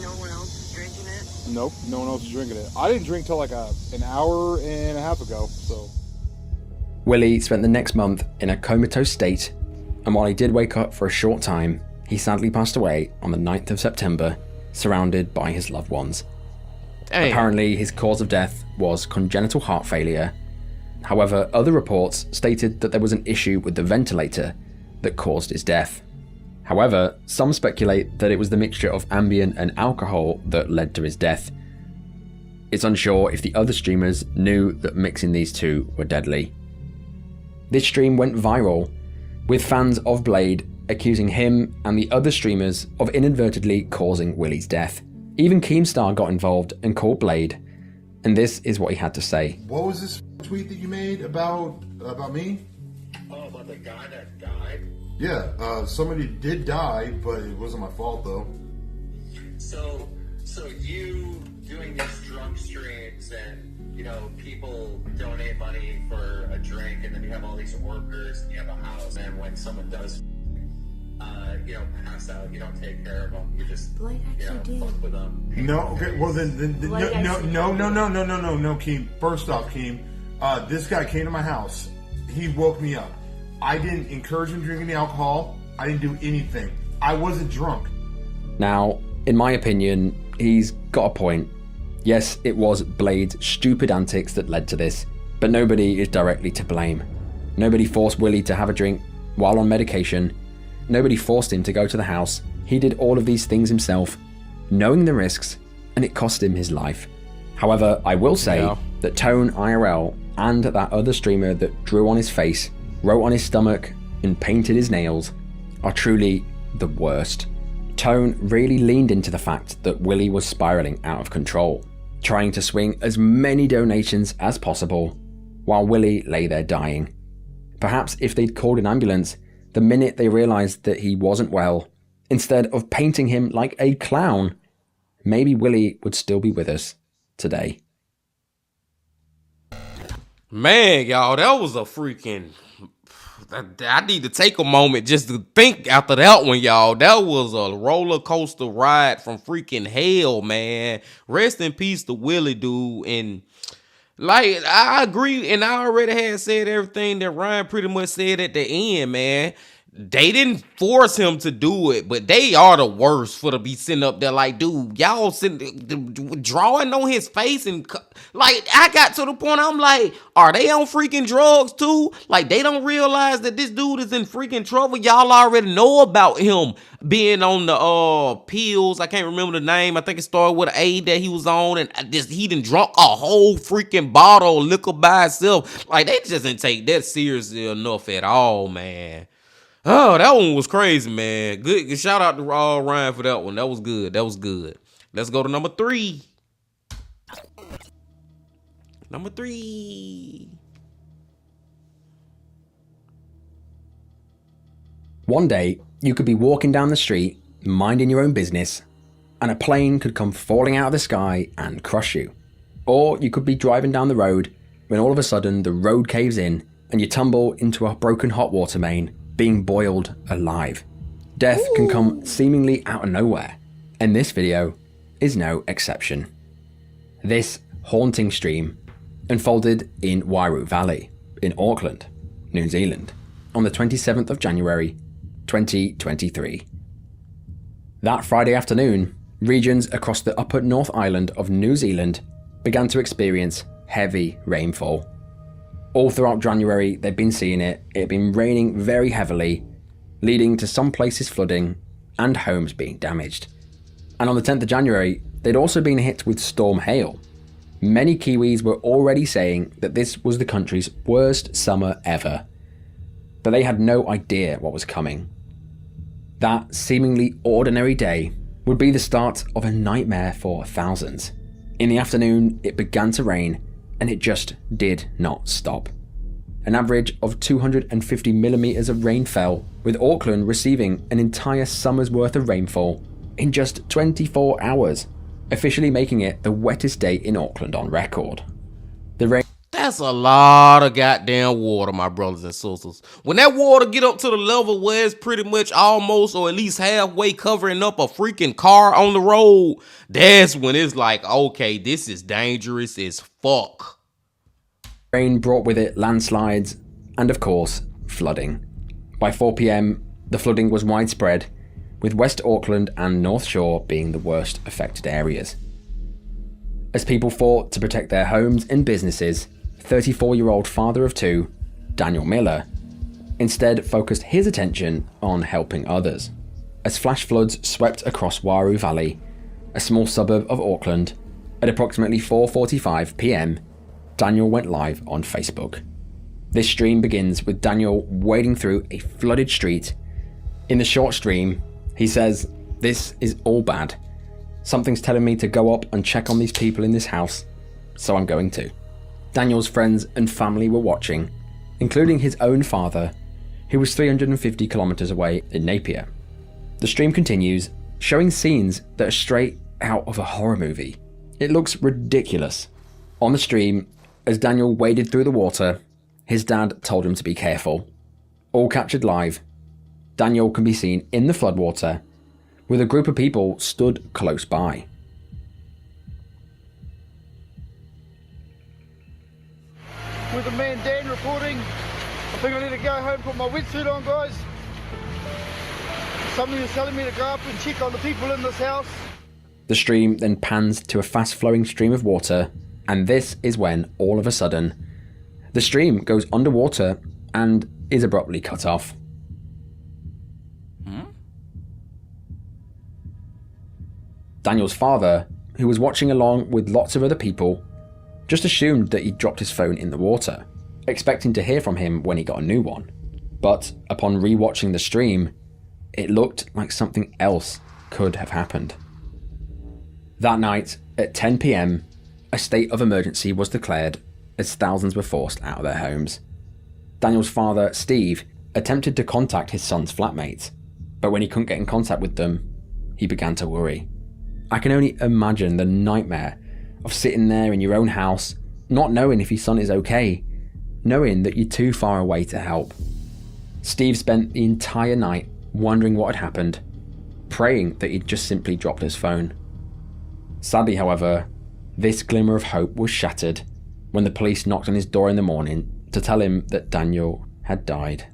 No one else is drinking it? Nope, no one else is drinking it. I didn't drink till like an hour and a half ago, so. Willie spent the next month in a comatose state, and while he did wake up for a short time, he sadly passed away on the 9th of September, surrounded by his loved ones. Dang. Apparently, his cause of death was congenital heart failure. However, other reports stated that there was an issue with the ventilator that caused his death. However, some speculate that it was the mixture of Ambien and alcohol that led to his death. It's unsure if the other streamers knew that mixing these two were deadly. This stream went viral, with fans of Blade accusing him and the other streamers of inadvertently causing Willie's death. Even Keemstar got involved and called Blade, and this is what he had to say. What was this tweet that you made about me? Oh, about the guy that died? Yeah, somebody did die, but it wasn't my fault though. So you doing these drunk streams and, you know, people donate money for a drink and then you have all these workers and you have a house, and when someone does pass out, you don't take care of them, you just fuck with them. No, okay, well then no, Keem. First off, Keem, this guy came to my house. He woke me up. I didn't encourage him drinking the alcohol. I didn't do anything. I wasn't drunk. Now, in my opinion, he's got a point. Yes, it was Blade's stupid antics that led to this, but nobody is directly to blame. Nobody forced Willie to have a drink while on medication. Nobody forced him to go to the house. He did all of these things himself, knowing the risks, and it cost him his life. However, I will say that Tone IRL and that other streamer that drew on his face, wrote on his stomach, and painted his nails are truly the worst. Tone really leaned into the fact that Willie was spiraling out of control, trying to swing as many donations as possible, while Willie lay there dying. Perhaps if they'd called an ambulance the minute they realised that he wasn't well, instead of painting him like a clown, maybe Willie would still be with us today. Man, y'all, that was a freaking... I need to take a moment just to think after that one, y'all. That was a roller coaster ride from freaking hell, man. Rest in peace to Willie, dude. And like, I agree, and I already had said everything that Ryan pretty much said at the end, man. They didn't force him to do it, but they are the worst for to be sitting up there like, dude, y'all sitting drawing on his face, and like, I got to the point I'm like, are they on freaking drugs too? Like, they don't realize that this dude is in freaking trouble. Y'all already know about him being on the pills. I can't remember the name. I think it started with an A that he was on, and he done drunk a whole freaking bottle of liquor by itself. Like, they just didn't take that seriously enough at all, man. Oh, that one was crazy, man. Good. Shout out to Ryan for that one. That was good. That was good. Let's go to number 3. Number 3. One day, you could be walking down the street, minding your own business, and a plane could come falling out of the sky and crush you. Or you could be driving down the road when all of a sudden the road caves in and you tumble into a broken hot water main, being boiled alive. Death can come seemingly out of nowhere, and this video is no exception. This haunting stream unfolded in Wairau Valley in Auckland, New Zealand, on the 27th of January, 2023. That Friday afternoon, regions across the upper North Island of New Zealand began to experience heavy rainfall. All throughout January, they'd been seeing it. It had been raining very heavily, leading to some places flooding and homes being damaged. And on the 10th of January, they'd also been hit with storm hail. Many Kiwis were already saying that this was the country's worst summer ever, but they had no idea what was coming. That seemingly ordinary day would be the start of a nightmare for thousands. In the afternoon, it began to rain, and it just did not stop. An average of 250 millimeters of rain fell, with Auckland receiving an entire summer's worth of rainfall in just 24 hours, officially making it the wettest day in Auckland on record. The rain... That's a lot of goddamn water, my brothers and sisters. When that water get up to the level where it's pretty much almost or at least halfway covering up a freaking car on the road, that's when it's like, okay, this is dangerous as fuck. Rain brought with it landslides and, of course, flooding. By 4 p.m, the flooding was widespread, with West Auckland and North Shore being the worst affected areas. As people fought to protect their homes and businesses, 34-year-old father of 2, Daniel Miller, instead focused his attention on helping others. As flash floods swept across Wairau Valley, a small suburb of Auckland, at approximately 4:45 p.m, Daniel went live on Facebook. This stream begins with Daniel wading through a flooded street. In the short stream, he says, "This is all bad. Something's telling me to go up and check on these people in this house, so I'm going to." Daniel's friends and family were watching, including his own father, who was 350 kilometers away in Napier. The stream continues, showing scenes that are straight out of a horror movie. It looks ridiculous. On the stream, as Daniel waded through the water, his dad told him to be careful. All captured live, Daniel can be seen in the floodwater, with a group of people stood close by. With the man Dan reporting. I think I need to go home, put my wetsuit on, guys. Somebody was telling me to go up and check on the people in this house. The stream then pans to a fast-flowing stream of water, and this is when, all of a sudden, the stream goes underwater and is abruptly cut off. Daniel's father, who was watching along with lots of other people, just assumed that he'd dropped his phone in the water, expecting to hear from him when he got a new one. But upon re-watching the stream, it looked like something else could have happened. That night, at 10 PM, a state of emergency was declared as thousands were forced out of their homes. Daniel's father, Steve, attempted to contact his son's flatmates, but when he couldn't get in contact with them, he began to worry. I can only imagine the nightmare of sitting there in your own house, not knowing if your son is okay, knowing that you're too far away to help. Steve spent the entire night wondering what had happened, praying that he'd just simply dropped his phone. Sadly, however, this glimmer of hope was shattered when the police knocked on his door in the morning to tell him that Daniel had died.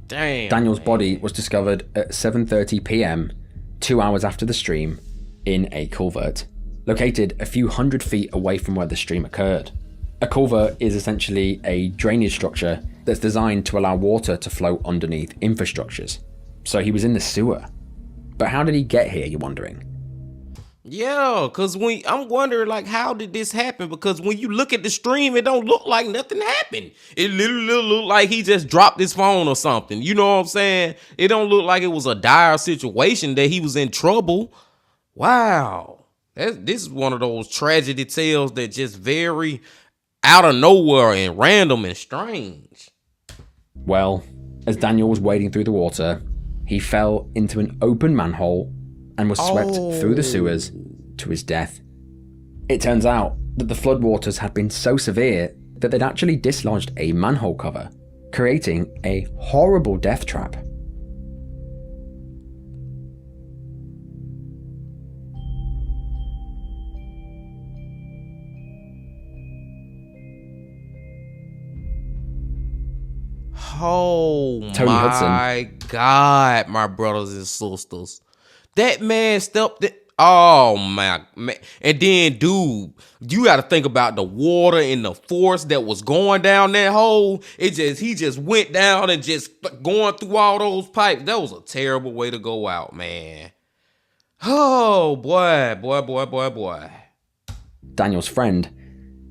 Damn. Daniel's body was discovered at 7:30 PM, 2 hours after the stream, in a culvert, located a few hundred feet away from where the stream occurred. A culvert is essentially a drainage structure that's designed to allow water to flow underneath infrastructures. So he was in the sewer. But how did he get here, you're wondering? Yeah, because I'm wondering, like, how did this happen? Because when you look at the stream, it don't look like nothing happened. It literally looked like he just dropped his phone or something. You know what I'm saying? It don't look like it was a dire situation that he was in trouble. Wow. This is one of those tragedy tales that just very out of nowhere and random and strange. Well, as Daniel was wading through the water, he fell into an open manhole and was swept through the sewers to his death. It turns out that the floodwaters had been so severe that they'd actually dislodged a manhole cover, creating a horrible death trap. Oh Tony my Hudson. God, my brothers and sisters. That man stepped in. Oh my man. And then, dude, you got to think about the water and the force that was going down that hole. He just went down and just going through all those pipes. That was a terrible way to go out, man. Oh boy. Daniel's friend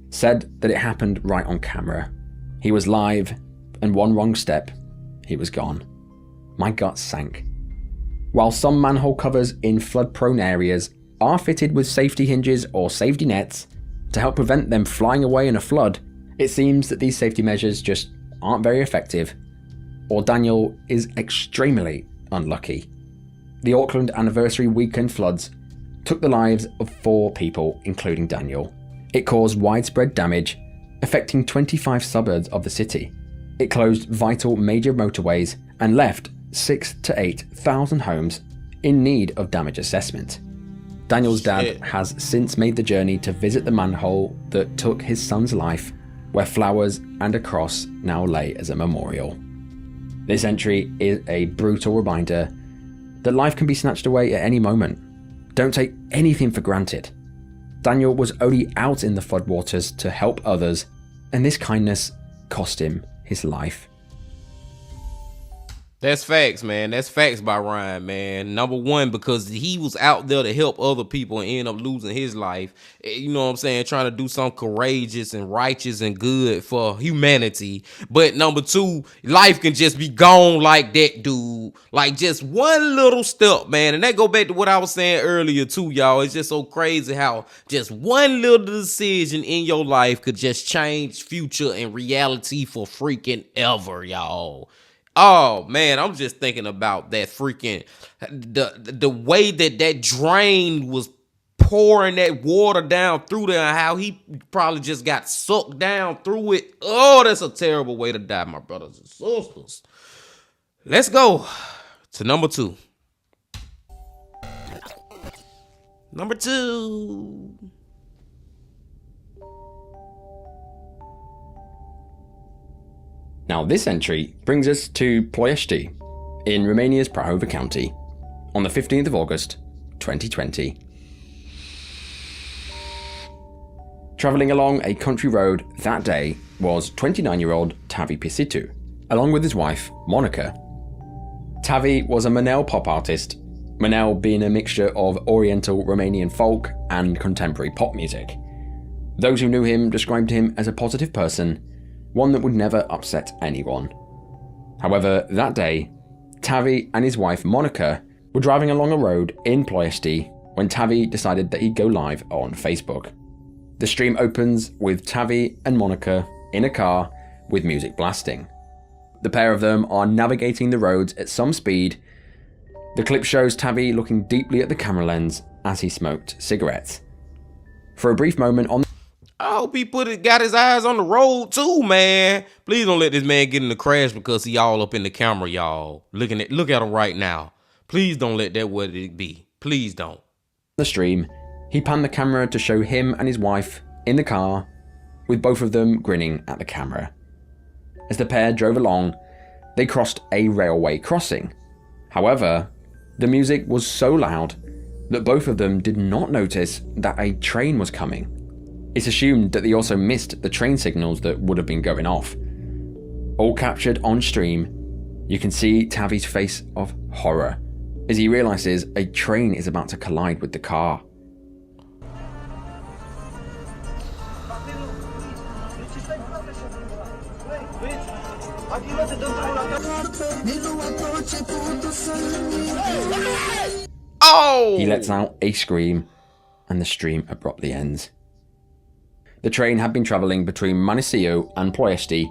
said that it happened right on camera. He was live, and one wrong step, he was gone. My gut sank. While some manhole covers in flood-prone areas are fitted with safety hinges or safety nets to help prevent them flying away in a flood, it seems that these safety measures just aren't very effective, or Daniel is extremely unlucky. The Auckland anniversary weekend floods took the lives of 4 people, including Daniel. It caused widespread damage, affecting 25 suburbs of the city. It closed vital major motorways and left 6,000 to 8,000 homes in need of damage assessment. Daniel's dad has since made the journey to visit the manhole that took his son's life, where flowers and a cross now lay as a memorial. This entry is a brutal reminder that life can be snatched away at any moment. Don't take anything for granted. Daniel was only out in the floodwaters to help others, and this kindness cost him his life. That's facts, man. That's facts by Ryan, man. Number one, because he was out there to help other people and end up losing his life. You know what I'm saying? Trying to do something courageous and righteous and good for humanity. But number two, life can just be gone like that, dude. Like just one little step, man. And that go back to what I was saying earlier too, y'all. It's just so crazy how just one little decision in your life could just change future and reality for freaking ever, y'all. Oh man, I'm just thinking about that freaking the way that drain was pouring that water down through there and how he probably just got sucked down through it. Oh, that's a terrible way to die, my brothers and sisters. Let's go to number 2. Number 2. Now this entry brings us to Ploiești in Romania's Prahova County on the 15th of August, 2020. Travelling along a country road that day was 29-year-old Tavi Pisitu, along with his wife, Monica. Tavi was a Manel pop artist, Manel being a mixture of Oriental Romanian folk and contemporary pop music. Those who knew him described him as a positive person, one that would never upset anyone. However, that day, Tavi and his wife Monica were driving along a road in Ploiești when Tavi decided that he'd go live on Facebook. The stream opens with Tavi and Monica in a car with music blasting. The pair of them are navigating the roads at some speed. The clip shows Tavi looking deeply at the camera lens as he smoked cigarettes. For a brief moment on... I hope he got his eyes on the road too, man. Please don't let this man get in the crash because he all up in the camera, y'all. Look at him right now. Please don't let that what it be. Please don't. The stream, he panned the camera to show him and his wife in the car, with both of them grinning at the camera. As the pair drove along, they crossed a railway crossing. However, the music was so loud that both of them did not notice that a train was coming. It's assumed that they also missed the train signals that would have been going off. All captured on stream, you can see Tavi's face of horror as he realizes a train is about to collide with the car. Oh! He lets out a scream, and the stream abruptly ends. The train had been travelling between Mănăștiu and Ploiești,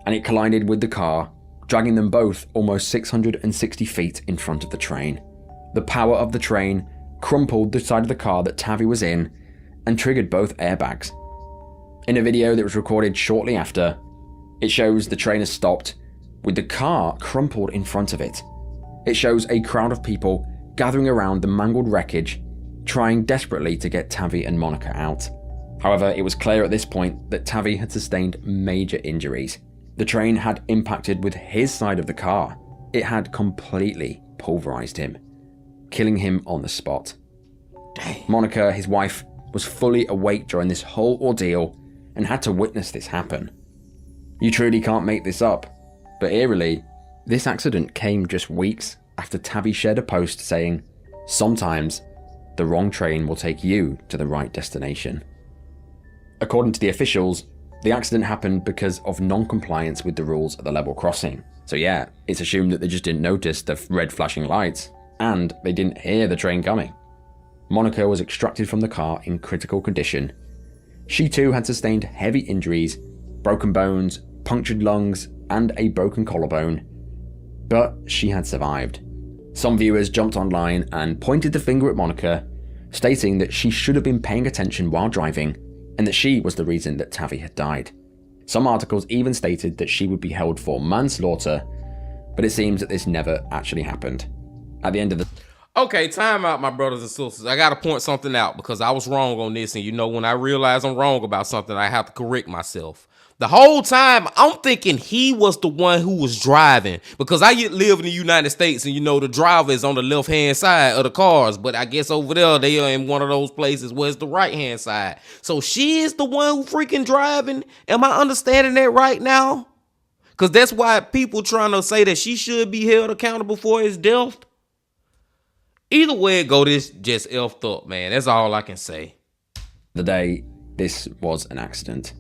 and it collided with the car, dragging them both almost 660 feet in front of the train. The power of the train crumpled the side of the car that Tavi was in and triggered both airbags. In a video that was recorded shortly after, it shows the train has stopped, with the car crumpled in front of it. It shows a crowd of people gathering around the mangled wreckage, trying desperately to get Tavi and Monica out. However, it was clear at this point that Tavi had sustained major injuries. The train had impacted with his side of the car. It had completely pulverized him, killing him on the spot. Dang. Monica, his wife, was fully awake during this whole ordeal and had to witness this happen. You truly can't make this up, but eerily, this accident came just weeks after Tavi shared a post saying, "Sometimes the wrong train will take you to the right destination." According to the officials, the accident happened because of non-compliance with the rules at the level crossing. So yeah, it's assumed that they just didn't notice the red flashing lights, and they didn't hear the train coming. Monica was extracted from the car in critical condition. She too had sustained heavy injuries, broken bones, punctured lungs, and a broken collarbone. But she had survived. Some viewers jumped online and pointed the finger at Monica, stating that she should have been paying attention while driving, and that she was the reason that Tavi had died. Some articles even stated that she would be held for manslaughter, but it seems that this never actually happened. At the end of the... Okay, time out, my brothers and sisters. I got to point something out because I was wrong on this, and you know when I realize I'm wrong about something, I have to correct myself. The whole time, I'm thinking he was the one who was driving because I live in the United States and, you know, the driver is on the left-hand side of the cars. But I guess over there, they are in one of those places where it's the right-hand side. So she is the one who freaking driving. Am I understanding that right now? Because that's why people trying to say that she should be held accountable for his death. Either way it go, this just effed up, man. That's all I can say. The day, this was an accident.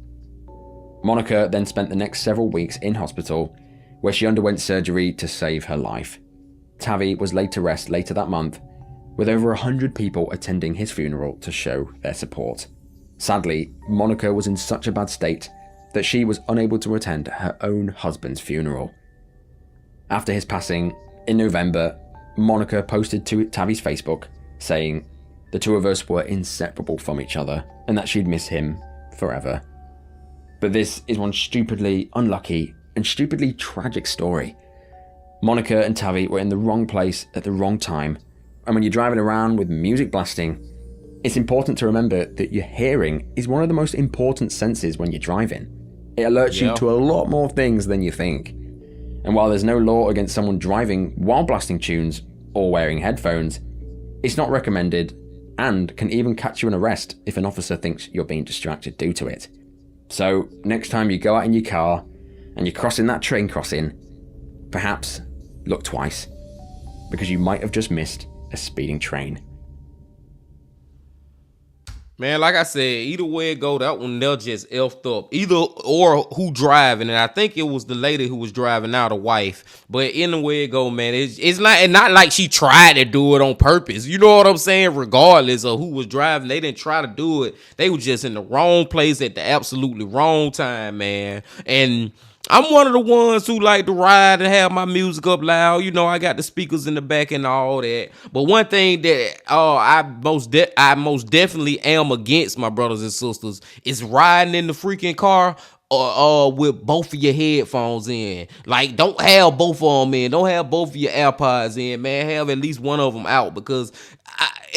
Monica then spent the next several weeks in hospital, where she underwent surgery to save her life. Tavi was laid to rest later that month, with over 100 people attending his funeral to show their support. Sadly, Monica was in such a bad state that she was unable to attend her own husband's funeral. After his passing, in November, Monica posted to Tavi's Facebook saying the two of us were inseparable from each other and that she'd miss him forever. But this is one stupidly unlucky and stupidly tragic story. Monica and Tavi were in the wrong place at the wrong time, and when you're driving around with music blasting, it's important to remember that your hearing is one of the most important senses when you're driving. It alerts you to a lot more things than you think. And while there's no law against someone driving while blasting tunes or wearing headphones, it's not recommended and can even catch you an arrest if an officer thinks you're being distracted due to it. So next time you go out in your car and you're crossing that train crossing, perhaps look twice, because you might have just missed a speeding train. Man, like I said, either way it go, that one they'll just effed up. Either or who driving, and I think it was the lady who was driving now, the wife. But in the way it go, man, it's not like she tried to do it on purpose. You know what I'm saying? Regardless of who was driving, they didn't try to do it. They were just in the wrong place at the absolutely wrong time, man. And I'm one of the ones who like to ride and have my music up loud. You know, I got the speakers in the back and all that. But one thing that I most definitely am against, my brothers and sisters, is riding in the freaking car with both of your headphones in. Like, don't have both of them in. Don't have both of your AirPods in, man. Have at least one of them out, because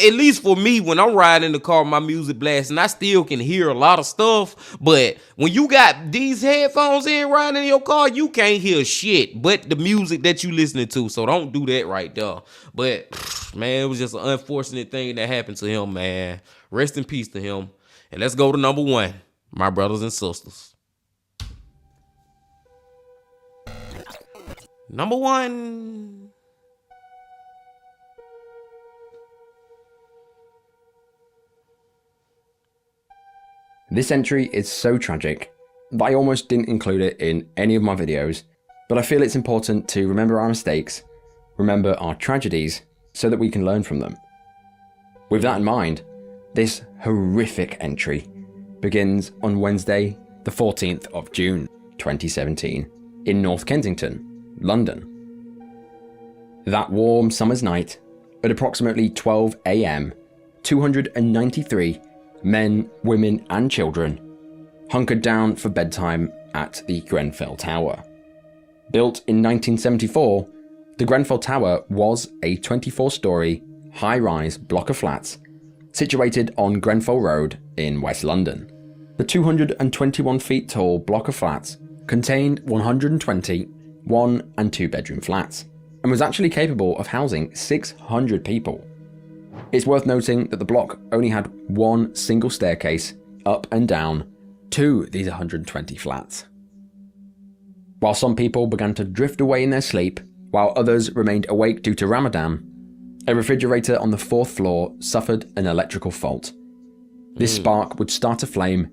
at least for me, when I'm riding in the car, my music blasting, I still can hear a lot of stuff. But when you got these headphones in riding in your car, you can't hear shit but the music that you listening to. So don't do that right there. But man, it was just an unfortunate thing that happened to him, man. Rest in peace to him. And let's go to number one, my brothers and sisters. Number one. This entry is so tragic that I almost didn't include it in any of my videos, but I feel it's important to remember our mistakes, remember our tragedies, so that we can learn from them. With that in mind, this horrific entry begins on Wednesday, the 14th of June, 2017, in North Kensington, London. That warm summer's night, at approximately 12 AM, 293 men, women and children hunkered down for bedtime at the Grenfell Tower. Built in 1974, the Grenfell Tower was a 24-storey, high-rise block of flats situated on Grenfell Road in West London. The 221 feet tall block of flats contained 120 one- and two-bedroom flats and was actually capable of housing 600 people. It's worth noting that the block only had one single staircase up and down to these 120 flats. While some people began to drift away in their sleep, while others remained awake due to Ramadan, a refrigerator on the 4th floor suffered an electrical fault. This spark would start a flame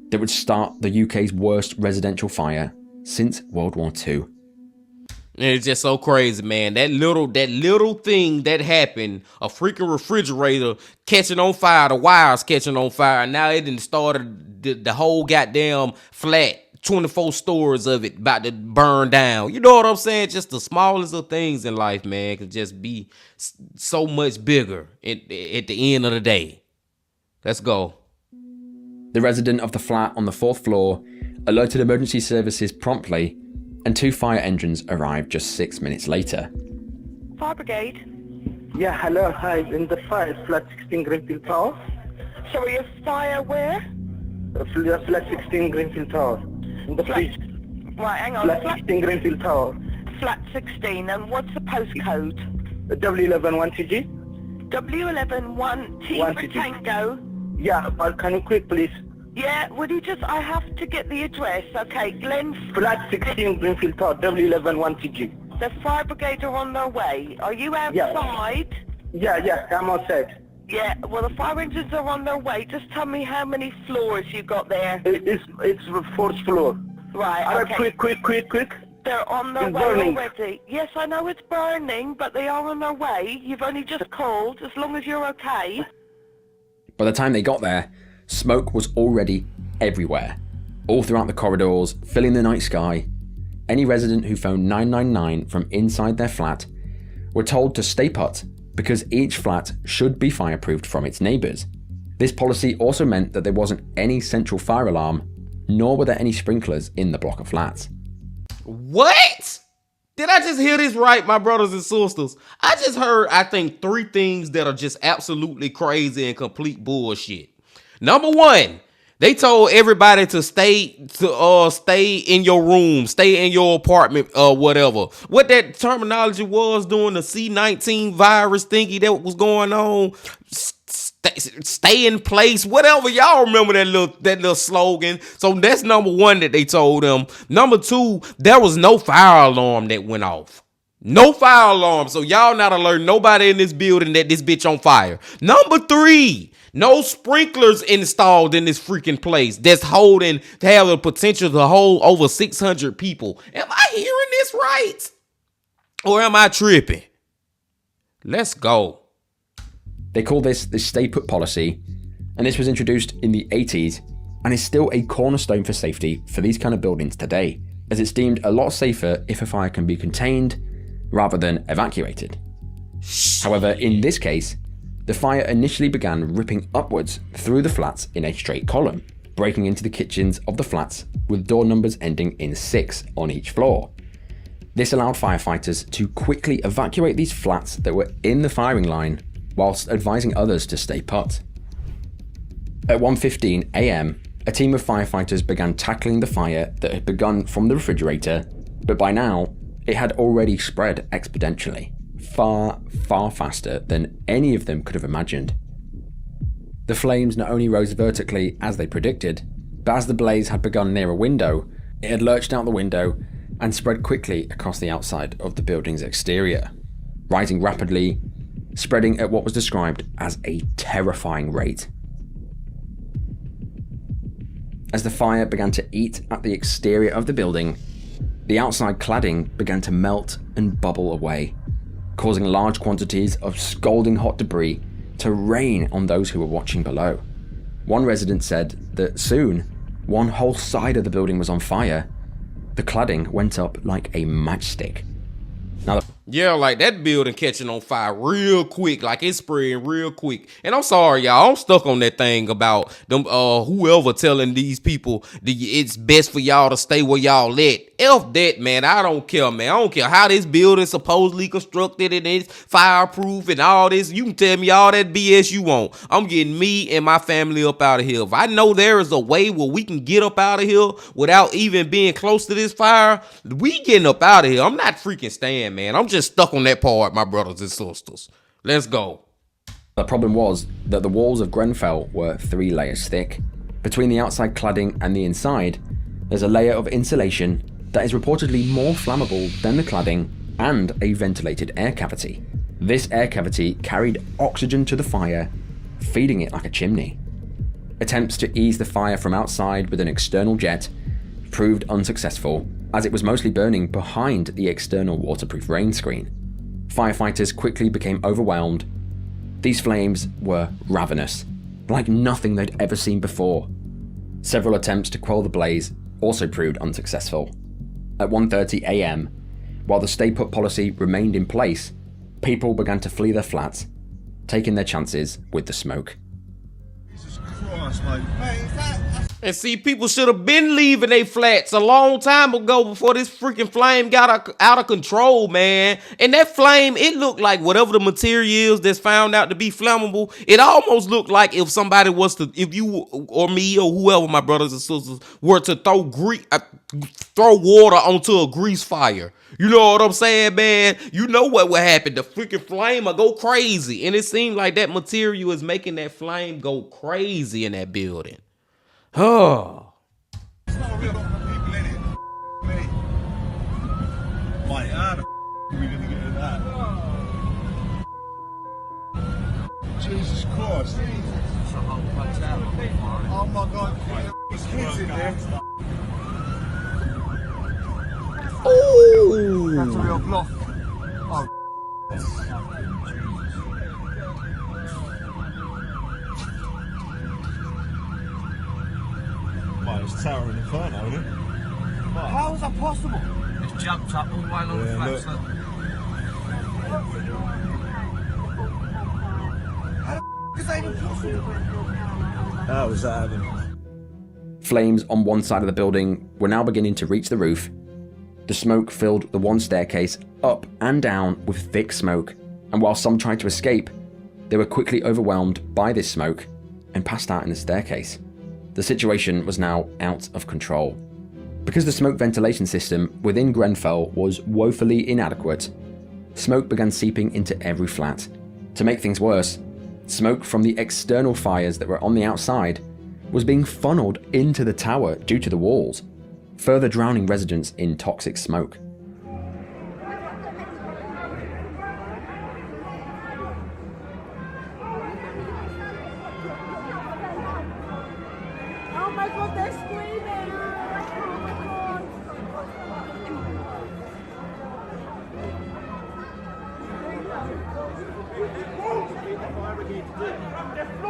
that would start the UK's worst residential fire since World War II. It's just so crazy, man. That little thing that happened, a freaking refrigerator catching on fire, the wires catching on fire. Now it done started the whole goddamn flat, 24 stories of it about to burn down. You know what I'm saying? Just the smallest of things in life, man, could just be so much bigger at the end of the day. Let's go. The resident of the flat on the 4th floor alerted emergency services promptly, and 2 fire engines arrived just 6 minutes later. Fire brigade. Yeah, hello, hi, in the fire, flat 16 Greenfield Tower. Sorry, a fire where? Flat 16 Greenfield Tower. In the fridge. Right, hang on. Flat 16 Greenfield Tower. Flat 16, and what's the postcode? W11 1TG. W11 1T for Tango. Yeah, but can you quick, please? Yeah, would you just, I have to get the address. Okay, Glen... Flat 16 Greenfield Tower, W11 1TG. The fire brigade are on their way. Are you outside? Yeah, I'm outside. Yeah, well, the fire engines are on their way. Just tell me how many floors you got there. It's the 4th floor. Right, okay. Quick. They're on their It's way burning. already. Yes, I know it's burning, but they are on their way. You've only just called, as long as you're okay. By the time they got there, smoke was already everywhere, all throughout the corridors, filling the night sky. Any resident who phoned 999 from inside their flat were told to stay put because each flat should be fireproofed from its neighbours. This policy also meant that there wasn't any central fire alarm, nor were there any sprinklers in the block of flats. What? Did I just hear this right, my brothers and sisters? I just heard, I think, 3 things that are just absolutely crazy and complete bullshit. Number 1, they told everybody to stay in your room, stay in your apartment, whatever. What that terminology was during the C-19 virus thingy that was going on. stay in place, whatever. Y'all remember that little slogan. So that's number one that they told them. Number two, there was no fire alarm that went off. No fire alarm. So y'all not alert nobody in this building that this bitch on fire. Number three, no sprinklers installed in this freaking place that's holding to have the potential to hold over 600 people. Am I hearing this right? Or am I tripping? Let's go. They call this the stay put policy, and this was introduced in the 80s and is still a cornerstone for safety for these kind of buildings today, as it's deemed a lot safer if a fire can be contained rather than evacuated. However, in this case, the fire initially began ripping upwards through the flats in a straight column, breaking into the kitchens of the flats with door numbers ending in 6 on each floor. This allowed firefighters to quickly evacuate these flats that were in the firing line, whilst advising others to stay put. At 1:15 AM, a team of firefighters began tackling the fire that had begun from the refrigerator, but by now, it had already spread exponentially, far, far faster than any of them could have imagined. The flames not only rose vertically as they predicted, but as the blaze had begun near a window, it had lurched out the window and spread quickly across the outside of the building's exterior, rising rapidly, spreading at what was described as a terrifying rate. As the fire began to eat at the exterior of the building, the outside cladding began to melt and bubble away, causing large quantities of scalding hot debris to rain on those who were watching below. One resident said that soon, one whole side of the building was on fire. The cladding went up like a matchstick. Now, yeah, like that building catching on fire real quick, like it's spreading real quick. And I'm sorry, y'all, I'm stuck on that thing about them, whoever telling these people that it's best for y'all to stay where y'all at. F that, man. I don't care, man. I don't care how this building supposedly constructed and it's fireproof and all this. You can tell me all that BS you want. I'm getting me and my family up out of here. If I know there is a way where we can get up out of here without even being close to this fire, we getting up out of here. I'm not freaking staying, man. I'm just stuck on that part, my brothers and sisters. Let's go. The problem was that the walls of Grenfell were 3 layers thick. Between the outside cladding and the inside, there's a layer of insulation that is reportedly more flammable than the cladding and a ventilated air cavity. This air cavity carried oxygen to the fire, feeding it like a chimney. Attempts to ease the fire from outside with an external jet proved unsuccessful, as it was mostly burning behind the external waterproof rain screen. Firefighters quickly became overwhelmed. These flames were ravenous, like nothing they'd ever seen before. Several attempts to quell the blaze also proved unsuccessful. At 1:30 AM, while the stay put policy remained in place, people began to flee their flats, taking their chances with the smoke. And see, people should have been leaving their flats a long time ago before this freaking flame got out of control, man. And that flame, it looked like whatever the material is that's found out to be flammable, it almost looked like if somebody was to, if you or me or whoever, my brothers and sisters, were to throw water onto a grease fire. You know what I'm saying, man? You know what would happen. The freaking flame will go crazy. And it seemed like that material is making that flame go crazy in that building. Oh. It's not real people in it. Like, how the are we gonna get in that? Jesus Christ. Oh my God, there's kids in there. Ooh. That's a real bluff. Oh. Well, it's towering inferno, isn't it? Well, how is that possible? It's jumped up all the way along the flats. How the is that even possible? How was that happening? Flames on one side of the building were now beginning to reach the roof. The smoke filled the one staircase up and down with thick smoke, and while some tried to escape, they were quickly overwhelmed by this smoke and passed out in the staircase. The situation was now out of control. Because the smoke ventilation system within Grenfell was woefully inadequate, smoke began seeping into every flat. To make things worse, Smoke from the external fires that were on the outside was being funneled into the tower due to the walls, further drowning residents in toxic smoke. Oh my god, they're screaming! Oh my god!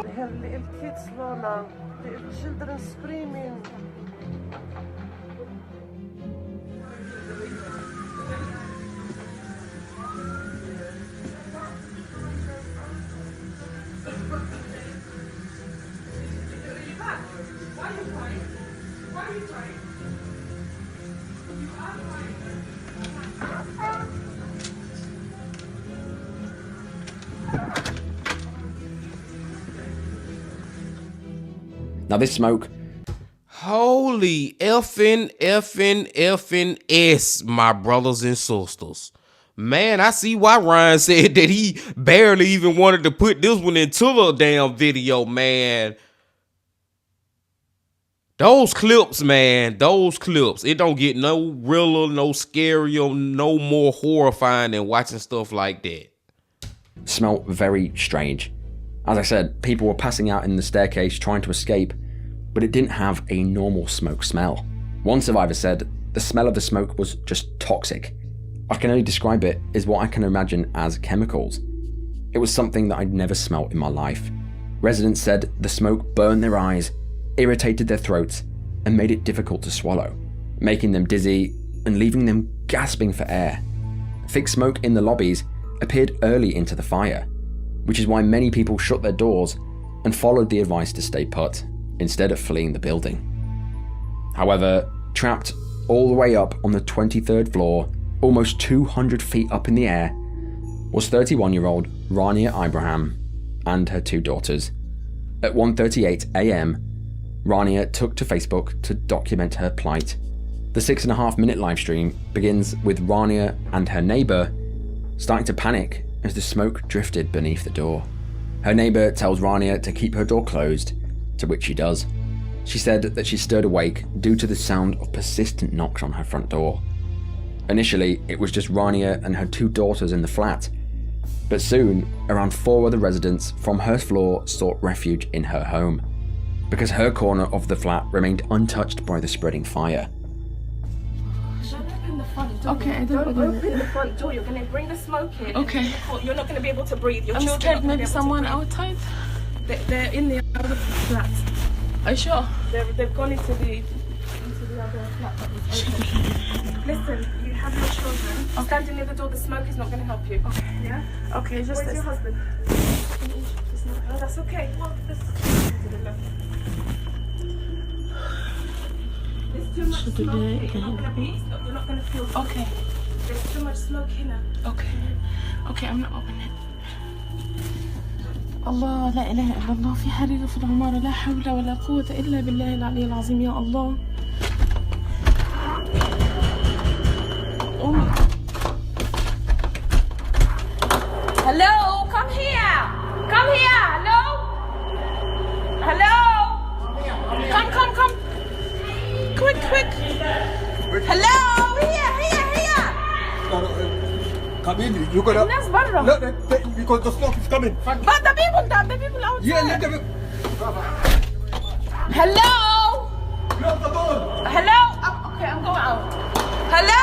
They have little kids, Lola. Little children screaming. Now this smoke, holy effing S, my brothers and sisters. Man, I see why Ryan said that he barely even wanted to put this one into the damn video, man. Those clips, man, those clips. It don't get no realer, no scarier, no more horrifying than watching stuff like that. smelt very strange. As I said, people were passing out in the staircase trying to escape, but it didn't have a normal smoke smell. One survivor said the smell of the smoke was just toxic. I can only describe it as what I can imagine as chemicals. It was something that I'd never smelt in my life. Residents said the smoke burned their eyes, irritated their throats, and made it difficult to swallow, making them dizzy and leaving them gasping for air. Thick smoke in the lobbies appeared early into the fire, which is why many people shut their doors and followed the advice to stay put, instead of fleeing the building. However, trapped all the way up on the 23rd floor, almost 200 feet up in the air, was 31-year-old Rania Ibrahim and her two daughters. At 1:38 a.m, Rania took to Facebook to document her plight. The 6.5-minute live stream begins with Rania and her neighbour starting to panic as the smoke drifted beneath the door. Her neighbour tells Rania to keep her door closed, to which she does. She said that she stirred awake due to the sound of persistent knocks on her front door. Initially, it was just Rania and her two daughters in the flat, but soon, around 4 other residents from her floor sought refuge in her home, because her corner of the flat remained untouched by the spreading fire. Okay, I don't open the front door. You're going to bring the smoke in. Okay. You're not going to be able to breathe. Your I'm children scared are not gonna maybe be able someone to breathe. outside. They're in the other flat. Are you sure? They've gone into the other flat that was open. Listen, you have your children. Okay. Standing near the door, the smoke is not going to help you. Okay. Yeah? Okay, just Where's this. your husband? No, that's okay. Well, this There's too much smoke here. You're not going to be. You're not going to feel. Okay. There's too much smoke here. Okay. Okay, I'm not opening it. الله لا إله إلا الله في حريق في العمارة لا حول ولا قوة إلا بالله العلي العظيم يا الله. Hello, come here. Come here. Hello. Hello. Come. Quick. Hello. Here. Come in, you gotta. الناس برا. No, because the smoke is coming. But the people outside. Yeah, let them. Hello. Close the door. Hello. Okay, I'm going out. Hello.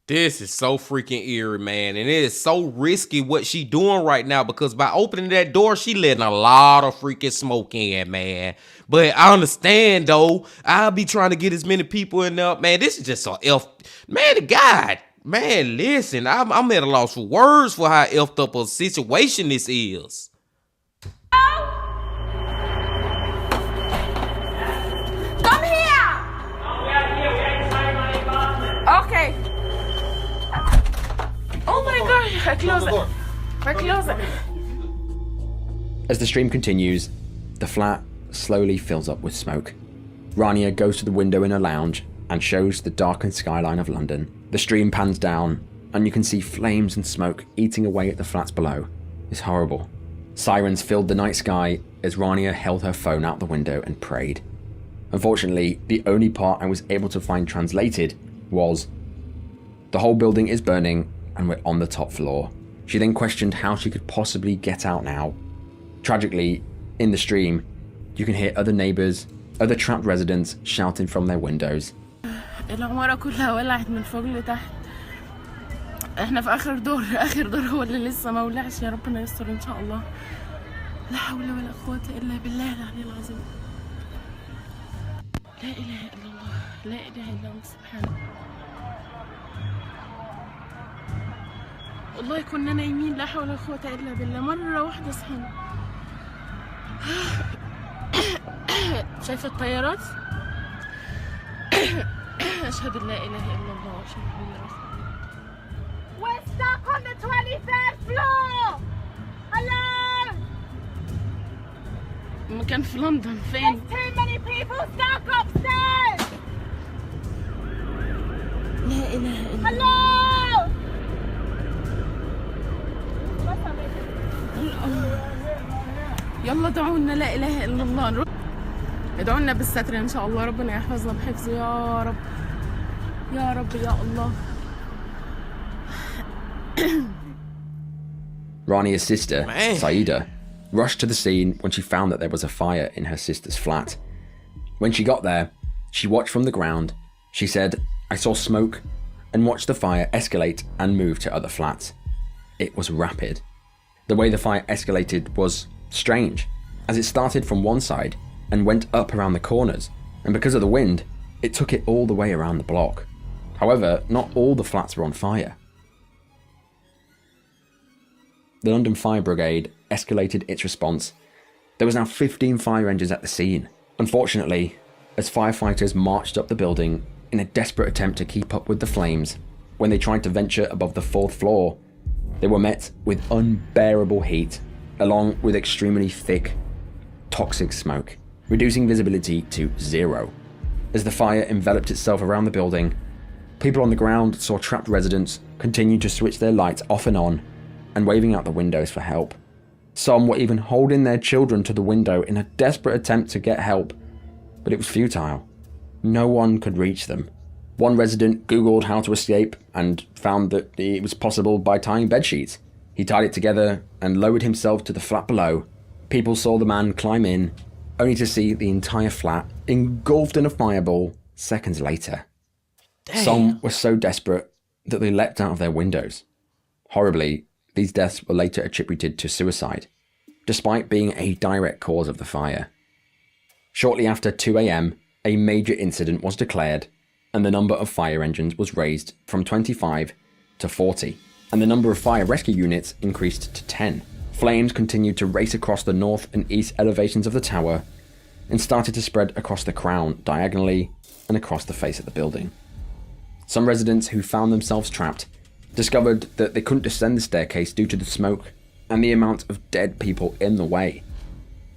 This is so freaking eerie, man. And it is so risky what she doing right now, because by opening that door, she letting a lot of freaking smoke in, man. But I understand, though. I'll be trying to get as many people in there. Man, this is just a man, God. Man, listen, I'm at a loss for words for how effed up a situation this is. Come here. Okay. Oh my God! I close it. As the stream continues, the flat slowly fills up with smoke. Rania goes to the window in her lounge and shows the darkened skyline of London. The stream pans down and you can see flames and smoke eating away at the flats below. It's horrible. Sirens filled the night sky as Rania held her phone out the window and prayed. Unfortunately, the only part I was able to find translated was, "The whole building is burning and we're on the top floor." She then questioned how she could possibly get out now. Tragically, in the stream, you can hear other neighbors, other trapped residents shouting from their windows. العمارة كلها ولعت من فوق لتحت. احنا في آخر دور هو اللي لسه ما ولعش. يا ربنا يستر إن شاء الله. لا حول ولا قوة إلا بالله العلي العظيم. لا إله إلا الله، لا إله إلا الله سبحانه. والله كنا نايمين لا حول ولا قوة إلا بالله، مرة واحدة صحينا. شايفة الطيارات؟ أشهد أن لا إله إلا الله وأشهد أن لا رسول الله. We're stuck on the 23rd floor! Hello! مكان في لندن فين؟ There's too many people stuck upstairs! لا إله إلا الله. يلا دعونا لا إله إلا الله. ادعوا لنا بالستر إن شاء الله، ربنا يحفظنا بحفظه يا رب يا رب يا الله. Rania's sister, Saida, rushed to the scene when she found that there was a fire in her sister's flat. When she got there, she watched from the ground. She said, "I saw smoke and watched the fire escalate and move to other flats. It was rapid. The way the fire escalated was strange, as it started from one side and went up around the corners, and because of the wind, it took it all the way around the block. However, not all the flats were on fire." The London Fire Brigade escalated its response. There was now 15 fire engines at the scene. Unfortunately, as firefighters marched up the building in a desperate attempt to keep up with the flames, when they tried to venture above the 4th floor, they were met with unbearable heat, along with extremely thick, toxic smoke, reducing visibility to 0. As the fire enveloped itself around the building, people on the ground saw trapped residents continue to switch their lights off and on and waving out the windows for help. Some were even holding their children to the window in a desperate attempt to get help, but it was futile. No one could reach them. One resident Googled how to escape and found that it was possible by tying bedsheets. He tied it together and lowered himself to the flat below. People saw the man climb in, only to see the entire flat engulfed in a fireball seconds later. Damn. Some were so desperate that they leapt out of their windows. Horribly, these deaths were later attributed to suicide, despite being a direct cause of the fire. Shortly after 2 a.m, a major incident was declared, and the number of fire engines was raised from 25 to 40, and the number of fire rescue units increased to 10. Flames continued to race across the north and east elevations of the tower, and started to spread across the crown diagonally and across the face of the building. Some residents who found themselves trapped discovered that they couldn't descend the staircase due to the smoke and the amount of dead people in the way.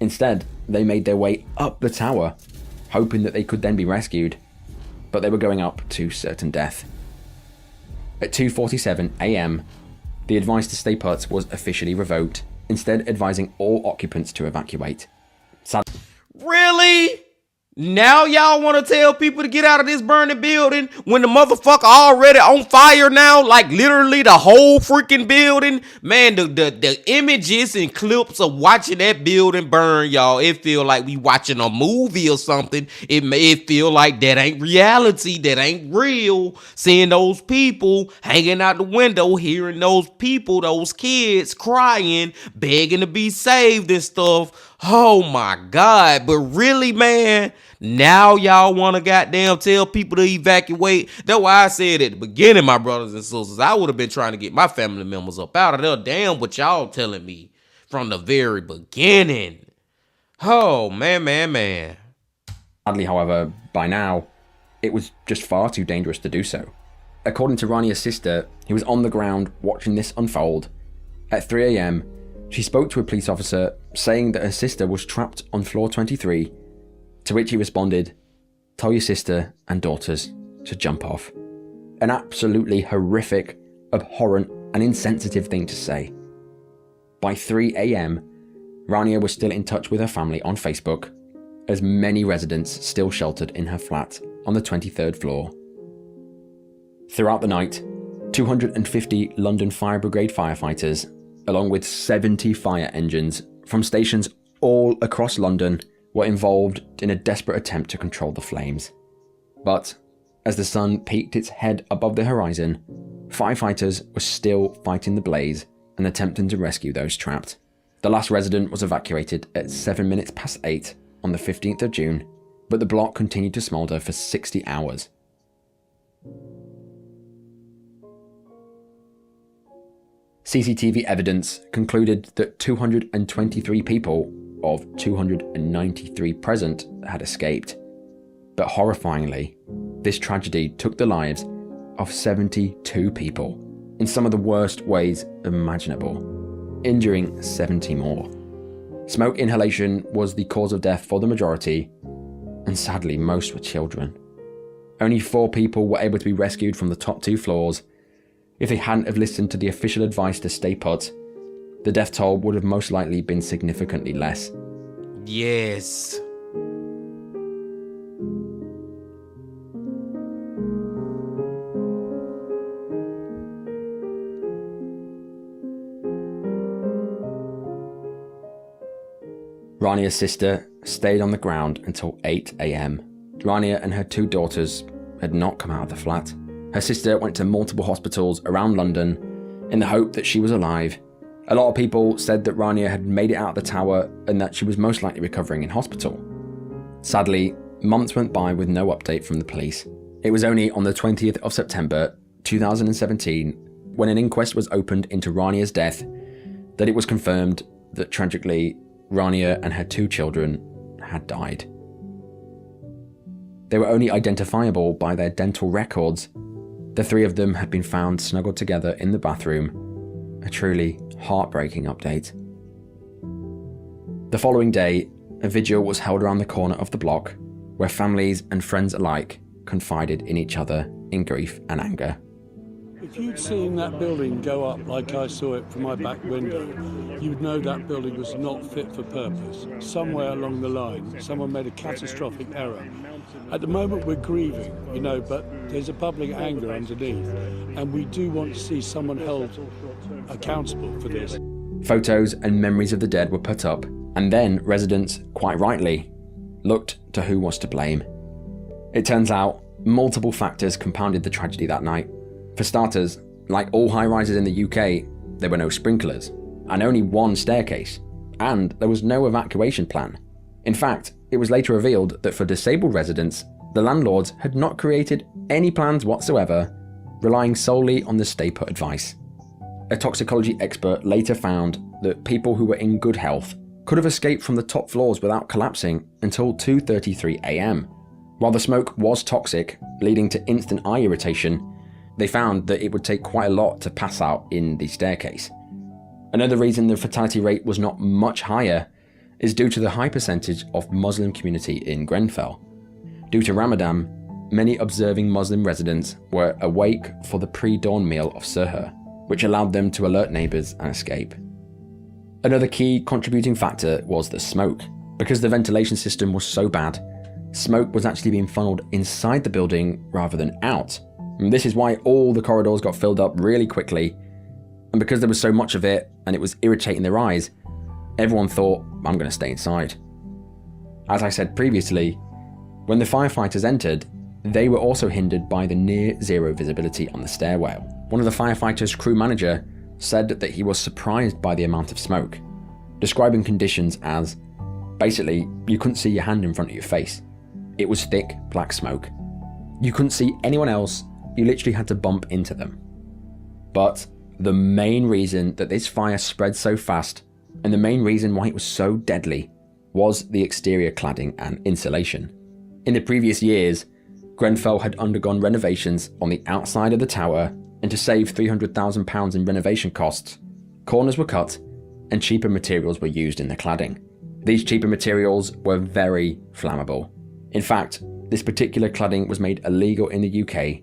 Instead, they made their way up the tower, hoping that they could then be rescued, but they were going up to certain death. At 2:47 a.m, the advice to stay put was officially revoked, instead advising all occupants to evacuate. Really? Now y'all want to tell people to get out of this burning building when the motherfucker already on fire now? Like literally the whole freaking building? Man, the images and clips of watching that building burn, y'all, it feel like we watching a movie or something. It feel like that ain't reality. That ain't real. Seeing those people hanging out the window, hearing those people, those kids crying, begging to be saved and stuff. Oh my God. But really, man, now y'all want to goddamn tell people to evacuate. That's why I said at the beginning, my brothers and sisters, I would have been trying to get my family members up out of there. Damn what y'all telling me from the very beginning. Oh, man. Sadly, however, by now, it was just far too dangerous to do so. According to Rania's sister, who was on the ground watching this unfold, at 3 a.m, she spoke to a police officer saying that her sister was trapped on floor 23, to which he responded, "Tell your sister and daughters to jump off." An absolutely horrific, abhorrent and insensitive thing to say. By 3 a.m, Rania was still in touch with her family on Facebook, as many residents still sheltered in her flat on the 23rd floor. Throughout the night, 250 London Fire Brigade firefighters, along with 70 fire engines from stations all across London, were involved in a desperate attempt to control the flames. But as the sun peeked its head above the horizon, firefighters were still fighting the blaze and attempting to rescue those trapped. The last resident was evacuated at 7 minutes past 8 on the 15th of June, but the block continued to smoulder for 60 hours. CCTV evidence concluded that 223 people of 293 present had escaped. But horrifyingly, this tragedy took the lives of 72 people in some of the worst ways imaginable, injuring 70 more. Smoke inhalation was the cause of death for the majority, and sadly most were children. Only 4 people were able to be rescued from the top 2 floors. If they hadn't have listened to the official advice to stay put, the death toll would have most likely been significantly less. Yes. Rania's sister stayed on the ground until 8 a.m. Rania and her 2 daughters had not come out of the flat. Her sister went to multiple hospitals around London in the hope that she was alive. A lot of people said that Rania had made it out of the tower and that she was most likely recovering in hospital. Sadly, months went by with no update from the police. It was only on the 20th of September 2017, when an inquest was opened into Rania's death, that it was confirmed that tragically Rania and her 2 children had died. They were only identifiable by their dental records. The 3 of them had been found snuggled together in the bathroom. A truly heartbreaking update. The following day, a vigil was held around the corner of the block, where families and friends alike confided in each other in grief and anger. If you'd seen that building go up like I saw it from my back window, you'd know that building was not fit for purpose. Somewhere along the line, someone made a catastrophic error. At the moment we're grieving, but there's a public anger underneath, and we do want to see someone held accountable for this. Photos and memories of the dead were put up, and then residents, quite rightly, looked to who was to blame. It turns out multiple factors compounded the tragedy that night. For starters, like all high-rises in the UK, there were no sprinklers, and only one staircase, and there was no evacuation plan. In fact, it was later revealed that for disabled residents, the landlords had not created any plans whatsoever, relying solely on the stay put advice. A toxicology expert later found that people who were in good health could have escaped from the top floors without collapsing until 2:33 a.m. While the smoke was toxic, leading to instant eye irritation, they found that it would take quite a lot to pass out in the staircase. Another reason the fatality rate was not much higher is due to the high percentage of Muslim community in Grenfell. Due to Ramadan, many observing Muslim residents were awake for the pre-dawn meal of Suhoor, which allowed them to alert neighbours and escape. Another key contributing factor was the smoke. Because the ventilation system was so bad, smoke was actually being funneled inside the building rather than out. And this is why all the corridors got filled up really quickly, and because there was so much of it and it was irritating their eyes, everyone thought, I'm going to stay inside. As I said previously, when the firefighters entered, they were also hindered by the near zero visibility on the stairwell. One of the firefighters' crew manager said that he was surprised by the amount of smoke, describing conditions as, basically, you couldn't see your hand in front of your face. It was thick, black smoke. You couldn't see anyone else, you literally had to bump into them. But the main reason that this fire spread so fast, and the main reason why it was so deadly, was the exterior cladding and insulation. In the previous years, Grenfell had undergone renovations on the outside of the tower, and to save £300,000 in renovation costs, corners were cut and cheaper materials were used in the cladding. These cheaper materials were very flammable. In fact, this particular cladding was made illegal in the UK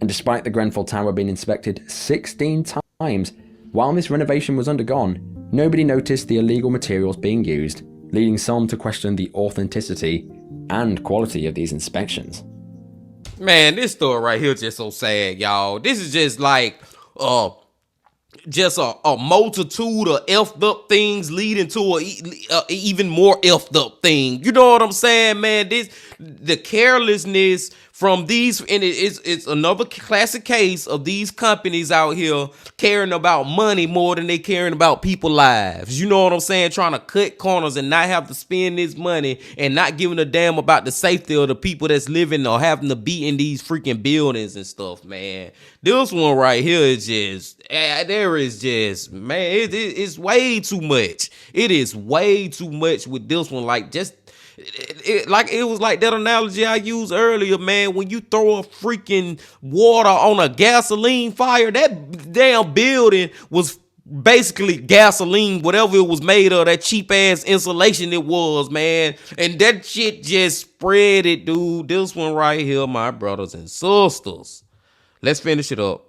And despite the Grenfell Tower being inspected 16 times while this renovation was undergone, nobody noticed the illegal materials being used, leading some to question the authenticity and quality of these inspections. Man, this story right here is just so sad, y'all. This is just like just a multitude of effed up things leading to a even more effed up thing. You know what I'm saying, man? The carelessness from these, and it's another classic case of these companies out here caring about money more than they caring about people's lives. You know what I'm saying? Trying to cut corners and not have to spend this money and not giving a damn about the safety of the people that's living or having to be in these freaking buildings and stuff, man. This one right here is just, there is just, man, it's way too much. It is way too much with this one. Like, just, it was like that analogy I used earlier, man. When you throw a freaking water on a gasoline fire, that damn building was basically gasoline, whatever it was made of, that cheap ass insulation it was, man. And that shit just spread it, dude. This one right here, my brothers and sisters. Let's finish it up.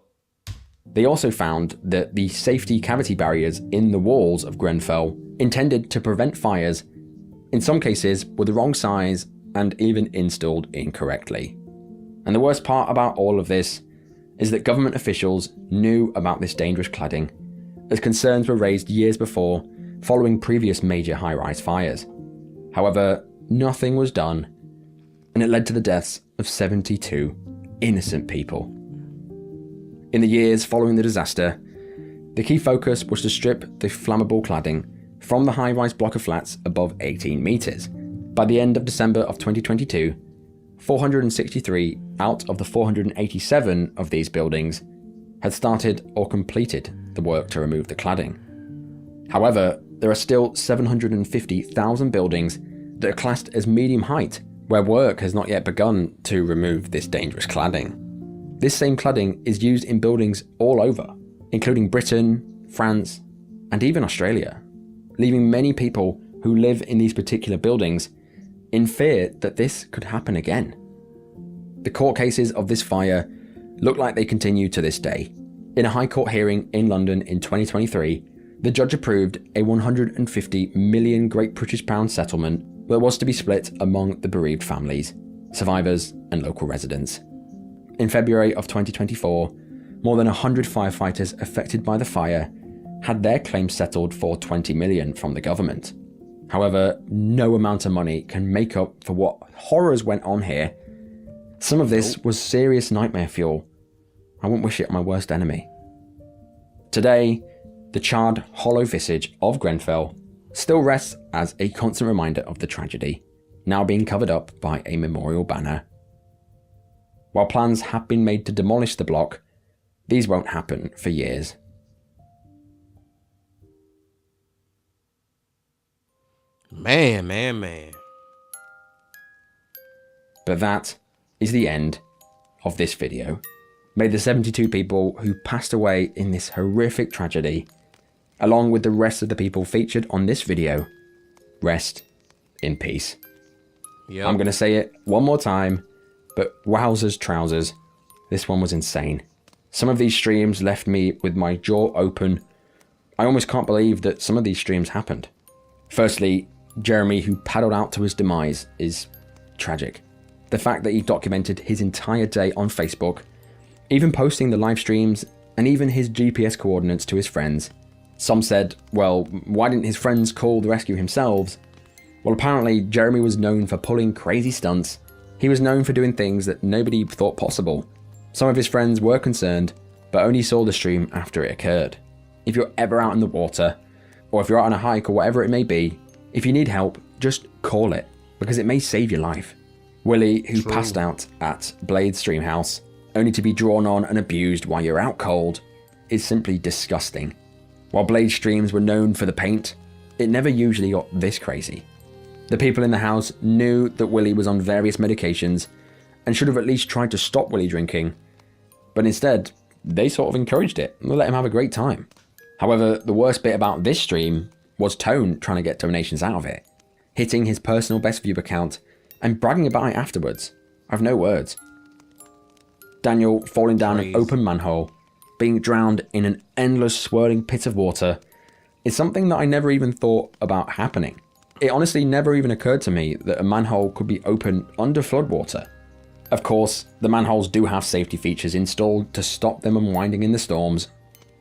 They also found that the safety cavity barriers in the walls of Grenfell, intended to prevent fires, in some cases were the wrong size and even installed incorrectly. And the worst part about all of this is that government officials knew about this dangerous cladding, as concerns were raised years before following previous major high-rise fires. However, nothing was done, and it led to the deaths of 72 innocent people. In the years following the disaster, the key focus was to strip the flammable cladding from the high-rise block of flats above 18 metres. By the end of December of 2022, 463 out of the 487 of these buildings had started or completed the work to remove the cladding. However, there are still 750,000 buildings that are classed as medium height, where work has not yet begun to remove this dangerous cladding. This same cladding is used in buildings all over, including Britain, France, and even Australia, leaving many people who live in these particular buildings in fear that this could happen again. The court cases of this fire look like they continue to this day. In a High Court hearing in London in 2023, the judge approved a 150 million Great British pound settlement that was to be split among the bereaved families, survivors, and local residents. In February of 2024, more than 100 firefighters affected by the fire had their claims settled for 20 million from the government. However, no amount of money can make up for what horrors went on here. Some of this was serious nightmare fuel. I wouldn't wish it on my worst enemy. Today, the charred, hollow visage of Grenfell still rests as a constant reminder of the tragedy, now being covered up by a memorial banner. While plans have been made to demolish the block, these won't happen for years. Man. But that is the end of this video. May the 72 people who passed away in this horrific tragedy, along with the rest of the people featured on this video, rest in peace. Yep. I'm going to say it one more time, but wowzers trousers, this one was insane. Some of these streams left me with my jaw open. I almost can't believe that some of these streams happened. Firstly, Jeremy, who paddled out to his demise, is tragic. The fact that he documented his entire day on Facebook, even posting the live streams and even his GPS coordinates to his friends. Some said, well, why didn't his friends call the rescue themselves? Well, apparently Jeremy was known for pulling crazy stunts. He was known for doing things that nobody thought possible. Some of his friends were concerned, but only saw the stream after it occurred. If you're ever out in the water, or if you're out on a hike or whatever it may be, if you need help, just call it, because it may save your life. Willie, who passed out at Blade Stream House, only to be drawn on and abused while you're out cold, is simply disgusting. While Blade streams were known for the paint, it never usually got this crazy. The people in the house knew that Willie was on various medications and should have at least tried to stop Willie drinking, but instead, they sort of encouraged it and let him have a great time. However, the worst bit about this stream was Tone trying to get donations out of it, hitting his personal best view account and bragging about it afterwards. I've no words. Daniel falling down an open manhole, being drowned in an endless swirling pit of water, is something that I never even thought about happening. It honestly never even occurred to me that a manhole could be open under floodwater. Of course, the manholes do have safety features installed to stop them unwinding in the storms.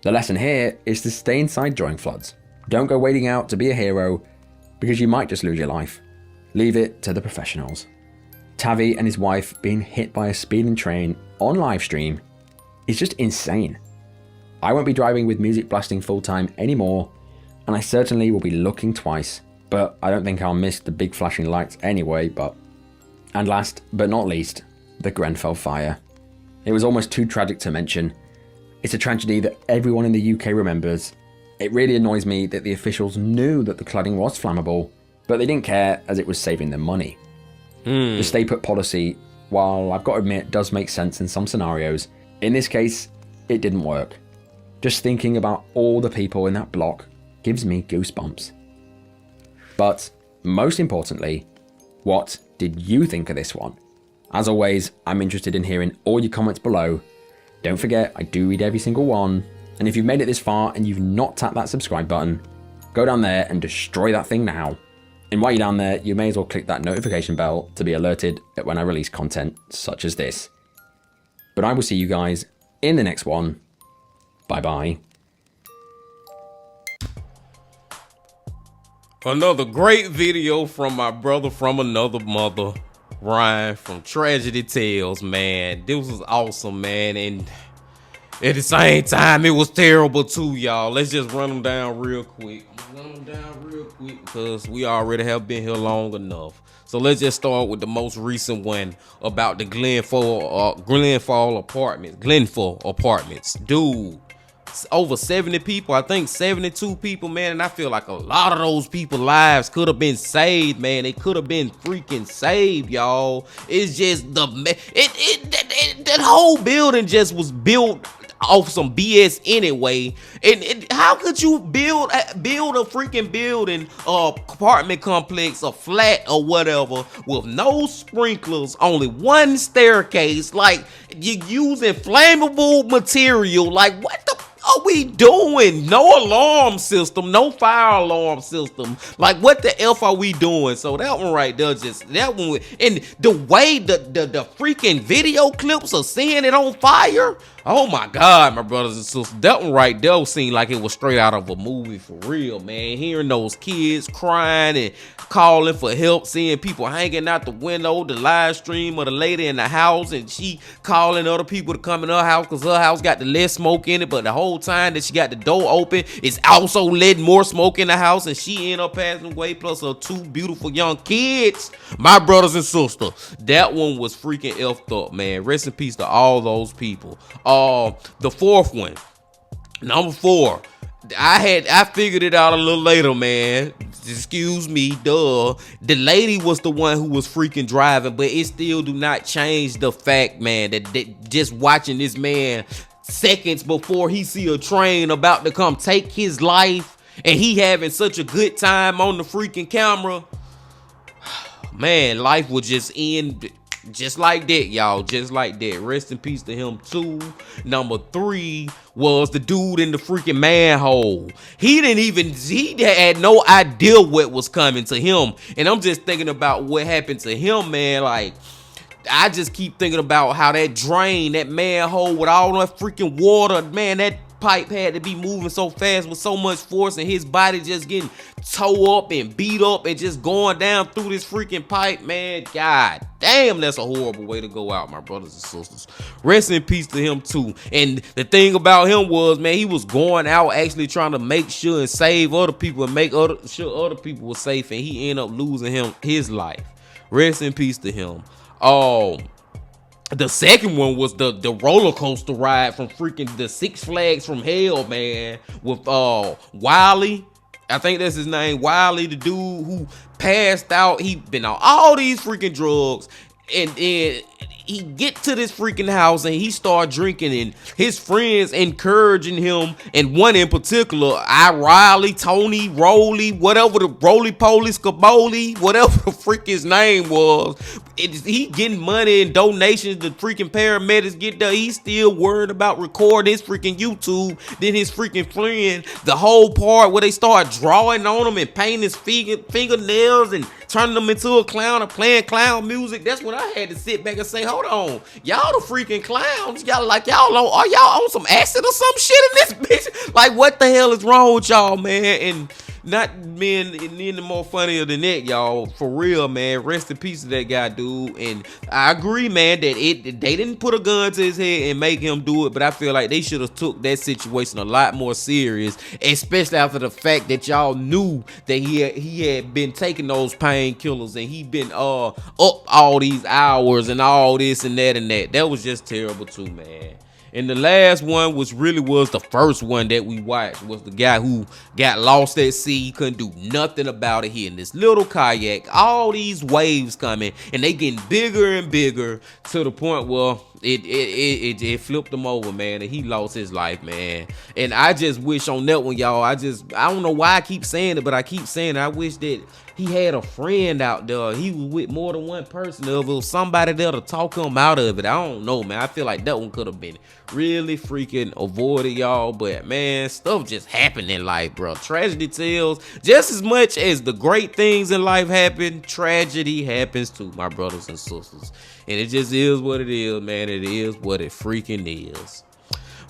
The lesson here is to stay inside during floods. Don't go wading out to be a hero, because you might just lose your life. Leave it to the professionals. Tavi and his wife being hit by a speeding train on live stream is just insane. I won't be driving with music blasting full time anymore, and I certainly will be looking twice, but I don't think I'll miss the big flashing lights anyway. And last but not least, the Grenfell fire. It was almost too tragic to mention. It's a tragedy that everyone in the UK remembers. It really annoys me that the officials knew that the cladding was flammable, but they didn't care as it was saving them money. The stay put policy, while I've got to admit does make sense in some scenarios, in this case, it didn't work. Just thinking about all the people in that block gives me goosebumps. But most importantly, what did you think of this one? As always, I'm interested in hearing all your comments below. Don't forget, I do read every single one. And if you've made it this far and you've not tapped that subscribe button, go down there and destroy that thing now. And while you're down there, you may as well click that notification bell to be alerted when I release content such as this. But I will see you guys in the next one. Bye bye. Another great video from my brother from another mother, Ryan from Tragedy Tales, man. This was awesome, man. And at the same time, it was terrible too, y'all. Let's just run them down real quick. Because we already have been here long enough. So let's just start with the most recent one about the Glenfall Apartments. Dude, over 70 people, I think 72 people, man. And I feel like a lot of those people's lives could have been saved, man. They could have been freaking saved, y'all. It's just that whole building just was built off some BS anyway. And how could you build a freaking building, apartment complex, a flat or whatever, with no sprinklers, only one staircase, like you're using flammable material? Like, what the are we doing? No alarm system, no fire alarm system. Like, what the F are we doing? So that one right there, and the way the freaking video clips are seeing it on fire. Oh my God, my brothers and sisters, that one right there seemed like it was straight out of a movie for real, man. Hearing those kids crying and calling for help, seeing people hanging out the window, the live stream of the lady in the house, and she calling other people to come in her house because her house got the less smoke in it, but the whole time that she got the door open, it's also letting more smoke in the house, and she ended up passing away, plus her two beautiful young kids. My brothers and sisters, that one was freaking effed up, man. Rest in peace to all those people. The fourth one, number 4, I figured it out a little later, man. Excuse me, duh. The lady was the one who was freaking driving, but it still do not change the fact, man, that just watching this man seconds before he see a train about to come take his life, and he having such a good time on the freaking camera, man, life would just end just like that, y'all. Just like that. Rest in peace to him too. Number 3 was the dude in the freaking manhole. He had no idea what was coming to him. And I'm just thinking about what happened to him, man. Like, I just keep thinking about how that drain, that manhole with all that freaking water, man, that pipe had to be moving so fast with so much force, and his body just getting tore up and beat up and just going down through this freaking pipe, man. God damn, that's a horrible way to go out, my brothers and sisters. Rest in peace to him too. And the thing about him was, man, he was going out actually trying to make sure and save other people and make sure other people were safe, and he ended up losing his life. Rest in peace to him. The second one was the roller coaster ride from freaking the Six Flags from Hell, man, with Wiley. I think that's his name, Wiley, the dude who passed out. He been on all these freaking drugs, and then he get to this freaking house and he start drinking, and his friends encouraging him, and one in particular, Riley, Tony, Rolly, whatever the Roly-Poly, Scaboli, whatever the freak his name was. He getting money and donations. The freaking paramedics get there. He's still worried about recording his freaking YouTube. Then his freaking friend, the whole part where they start drawing on him and painting his fingernails and turning them into a clown and playing clown music. That's when I had to sit back and say, hold on, y'all the freaking clowns. Are y'all on some acid or some shit in this bitch? Like, what the hell is wrong with y'all, man? And not men any more funnier than that, y'all. For real, man. Rest in peace to that guy, dude. And I agree, man, that they didn't put a gun to his head and make him do it, but I feel like they should have took that situation a lot more serious, especially after the fact that y'all knew that he had been taking those painkillers and he been up all these hours and all this and that and that. That was just terrible too, man. And the last one was the first one that we watched, was the guy who got lost at sea. He couldn't do nothing about it. He in this little kayak, all these waves coming, and they getting bigger and bigger to the point where it flipped him over, man, and he lost his life, man. And I just wish on that one, y'all, I don't know why I keep saying it, but I keep saying it. I wish that he had a friend out there. He was with more than one person. There was somebody there to talk him out of it. I don't know, man. I feel like that one could have been really freaking avoided, y'all. But, man, stuff just happened in life, bro. Tragedy tells. Just as much as the great things in life happen, tragedy happens too, my brothers and sisters. And it just is what it is, man. It is what it freaking is.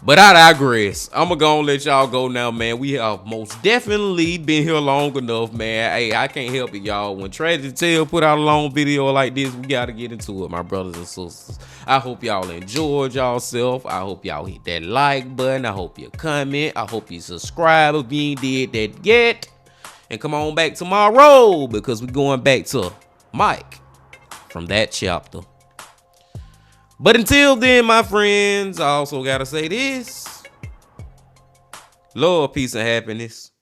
But I digress. I'm gonna let y'all go now, man. We have most definitely been here long enough, man. Hey, I can't help it, y'all. When Tragedy Tale put out a long video like this, we gotta get into it, my brothers and sisters. I hope y'all enjoyed y'allself. I hope y'all hit that like button. I hope you comment. I hope you subscribe if you ain't did that yet. And come on back tomorrow, because we're going back to Mike from that chapter. But until then, my friends, I also gotta say this. Love, peace, and happiness.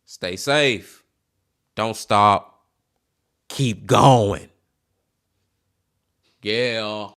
Stay safe. Don't stop. Keep going. Yeah.